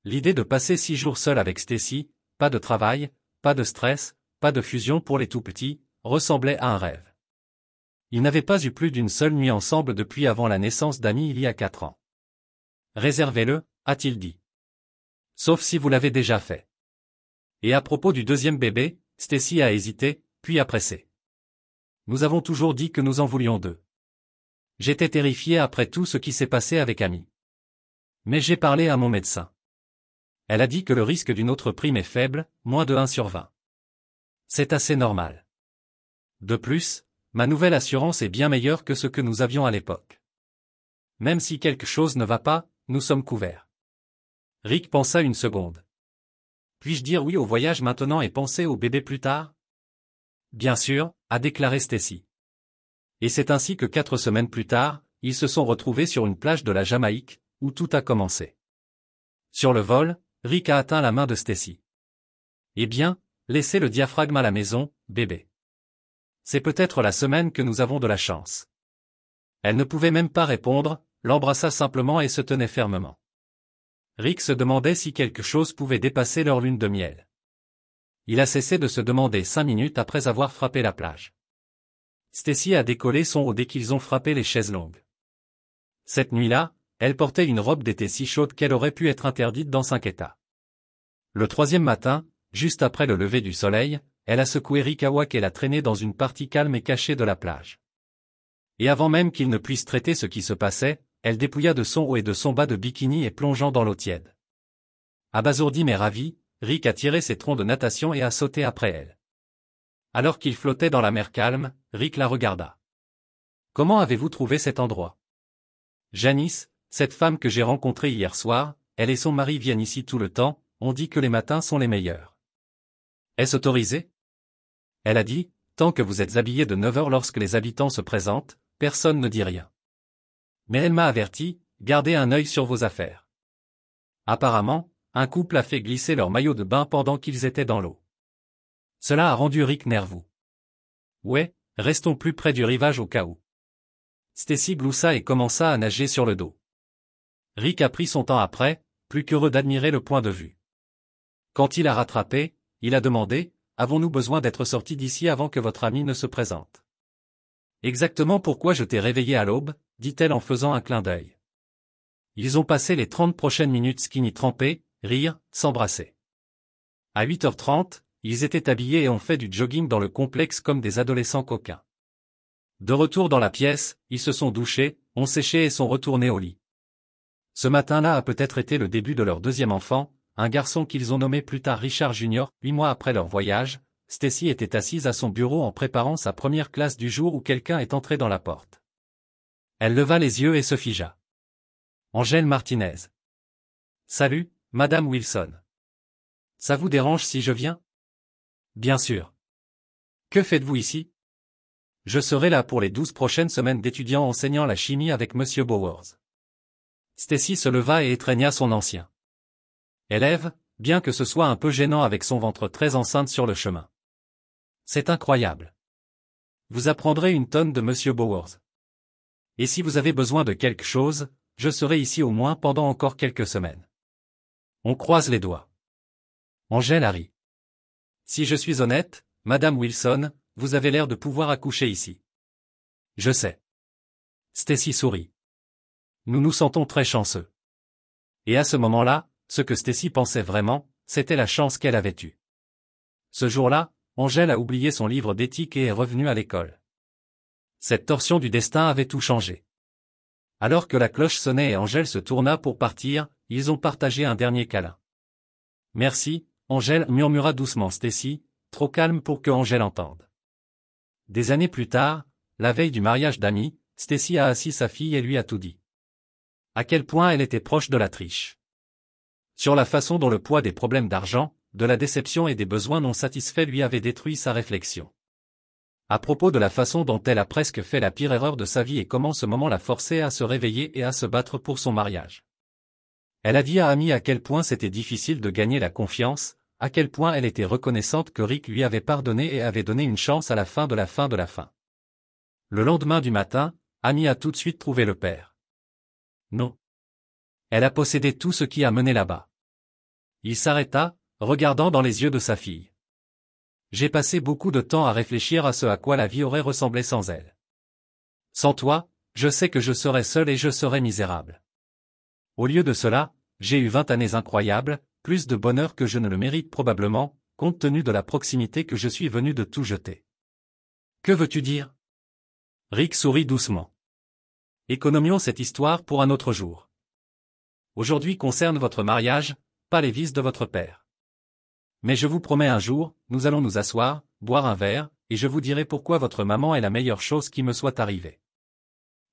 Speaker 1: L'idée de passer 6 jours seul avec Stacy, pas de travail, pas de stress, pas de fusion pour les tout-petits, ressemblait à un rêve. Ils n'avaient pas eu plus d'une seule nuit ensemble depuis avant la naissance d'Amy il y a 4 ans. Réservez-le, a-t-il dit. Sauf si vous l'avez déjà fait. Et à propos du deuxième bébé, Stacy a hésité, puis a pressé. Nous avons toujours dit que nous en voulions 2. J'étais terrifié après tout ce qui s'est passé avec Amy. Mais j'ai parlé à mon médecin. Elle a dit que le risque d'une autre prime est faible, moins de 1 sur 20. C'est assez normal. De plus, ma nouvelle assurance est bien meilleure que ce que nous avions à l'époque. Même si quelque chose ne va pas, nous sommes couverts. Rick pensa une seconde. Puis-je dire oui au voyage maintenant et penser au bébé plus tard? Bien sûr, a déclaré Stacy. Et c'est ainsi que 4 semaines plus tard, ils se sont retrouvés sur une plage de la Jamaïque, où tout a commencé. Sur le vol, Rick a atteint la main de Stacy. Eh bien, laissez le diaphragme à la maison, bébé. C'est peut-être la semaine que nous avons de la chance. Elle ne pouvait même pas répondre, l'embrassa simplement et se tenait fermement. Rick se demandait si quelque chose pouvait dépasser leur lune de miel. Il a cessé de se demander 5 minutes après avoir frappé la plage. Stacy a décollé son haut dès qu'ils ont frappé les chaises longues. Cette nuit-là, elle portait une robe d'été si chaude qu'elle aurait pu être interdite dans 5 États. Le 3e matin, juste après le lever du soleil, elle a secoué Rick Awak et l'a traîné dans une partie calme et cachée de la plage. Et avant même qu'il ne puisse traiter ce qui se passait, elle dépouilla de son haut et de son bas de bikini et plongeant dans l'eau tiède. Abasourdi mais ravi, Rick a tiré ses troncs de natation et a sauté après elle. Alors qu'il flottait dans la mer calme, Rick la regarda. « Comment avez-vous trouvé cet endroit ?» « Janice, cette femme que j'ai rencontrée hier soir, elle et son mari viennent ici tout le temps, on dit que les matins sont les meilleurs. » « Est-ce autorisé ?» Elle a dit, « Tant que vous êtes habillé de 9 heures lorsque les habitants se présentent, personne ne dit rien. » Mais elle m'a averti, « Gardez un œil sur vos affaires. » Apparemment, un couple a fait glisser leur maillot de bain pendant qu'ils étaient dans l'eau. Cela a rendu Rick nerveux. « Ouais, restons plus près du rivage au cas où. » Stacy gloussa et commença à nager sur le dos. Rick a pris son temps après, plus qu'heureux d'admirer le point de vue. Quand il a rattrapé, il a demandé, « Avons-nous besoin d'être sortis d'ici avant que votre ami ne se présente ?» « Exactement pourquoi je t'ai réveillé à l'aube, » dit-elle en faisant un clin d'œil. Ils ont passé les 30 prochaines minutes skinny trempés, rire, s'embrasser. À 8h30, ils étaient habillés et ont fait du jogging dans le complexe comme des adolescents coquins. De retour dans la pièce, ils se sont douchés, ont séché et sont retournés au lit. Ce matin-là a peut-être été le début de leur deuxième enfant, un garçon qu'ils ont nommé plus tard Richard Jr. 8 mois après leur voyage, Stacy était assise à son bureau en préparant sa première classe du jour où quelqu'un est entré dans la porte. Elle leva les yeux et se figea. Angèle Martinez. « Salut, Madame Wilson. Ça vous dérange si je viens ? » Bien sûr. Que faites-vous ici ? Je serai là pour les 12 prochaines semaines d'étudiants enseignant la chimie avec Monsieur Bowers. Stacy se leva et étreigna son ancien élève, bien que ce soit un peu gênant avec son ventre très enceinte sur le chemin. C'est incroyable. Vous apprendrez une tonne de Monsieur Bowers. Et si vous avez besoin de quelque chose, je serai ici au moins pendant encore quelques semaines. On croise les doigts. Angèle a ri. Si je suis honnête, Madame Wilson, vous avez l'air de pouvoir accoucher ici. Je sais. Stacy sourit. Nous nous sentons très chanceux. Et à ce moment-là, ce que Stacy pensait vraiment, c'était la chance qu'elle avait eue. Ce jour-là, Angèle a oublié son livre d'éthique et est revenue à l'école. Cette torsion du destin avait tout changé. Alors que la cloche sonnait et Angèle se tourna pour partir, ils ont partagé un dernier câlin. Merci, Angèle, murmura doucement Stacy, trop calme pour que Angèle entende. Des années plus tard, la veille du mariage d'Amy, Stacy a assis sa fille et lui a tout dit. À quel point elle était proche de la triche. Sur la façon dont le poids des problèmes d'argent, de la déception et des besoins non satisfaits lui avait détruit sa réflexion. À propos de la façon dont elle a presque fait la pire erreur de sa vie et comment ce moment l'a forcée à se réveiller et à se battre pour son mariage. Elle a dit à Amy à quel point c'était difficile de gagner la confiance, à quel point elle était reconnaissante que Rick lui avait pardonné et avait donné une chance à la fin de la fin de la fin. Le lendemain du matin, Amy a tout de suite trouvé le père. Non. Elle a possédé tout ce qui a mené là-bas. Il s'arrêta, regardant dans les yeux de sa fille. J'ai passé beaucoup de temps à réfléchir à ce à quoi la vie aurait ressemblé sans elle. Sans toi, je sais que je serais seul et je serais misérable. Au lieu de cela, j'ai eu 20 années incroyables, plus de bonheur que je ne le mérite probablement, compte tenu de la proximité que je suis venu de tout jeter. Que veux-tu dire ? Rick sourit doucement. Économions cette histoire pour un autre jour. Aujourd'hui concerne votre mariage, pas les vices de votre père. Mais je vous promets un jour, nous allons nous asseoir, boire un verre, et je vous dirai pourquoi votre maman est la meilleure chose qui me soit arrivée.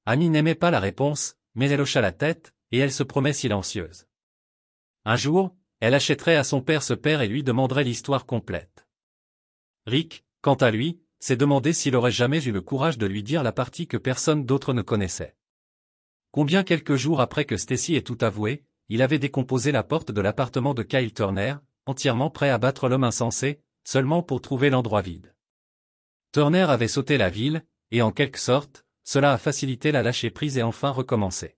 Speaker 1: Amy n'aimait pas la réponse, mais elle hocha la tête, et elle se promet silencieuse. Un jour, elle achèterait à son père ce père et lui demanderait l'histoire complète. Rick, quant à lui, s'est demandé s'il aurait jamais eu le courage de lui dire la partie que personne d'autre ne connaissait. Combien quelques jours après que Stacy ait tout avoué, il avait décomposé la porte de l'appartement de Kyle Turner, entièrement prêt à battre l'homme insensé, seulement pour trouver l'endroit vide. Turner avait sauté la ville, et en quelque sorte, cela a facilité la lâcher prise et enfin recommencer.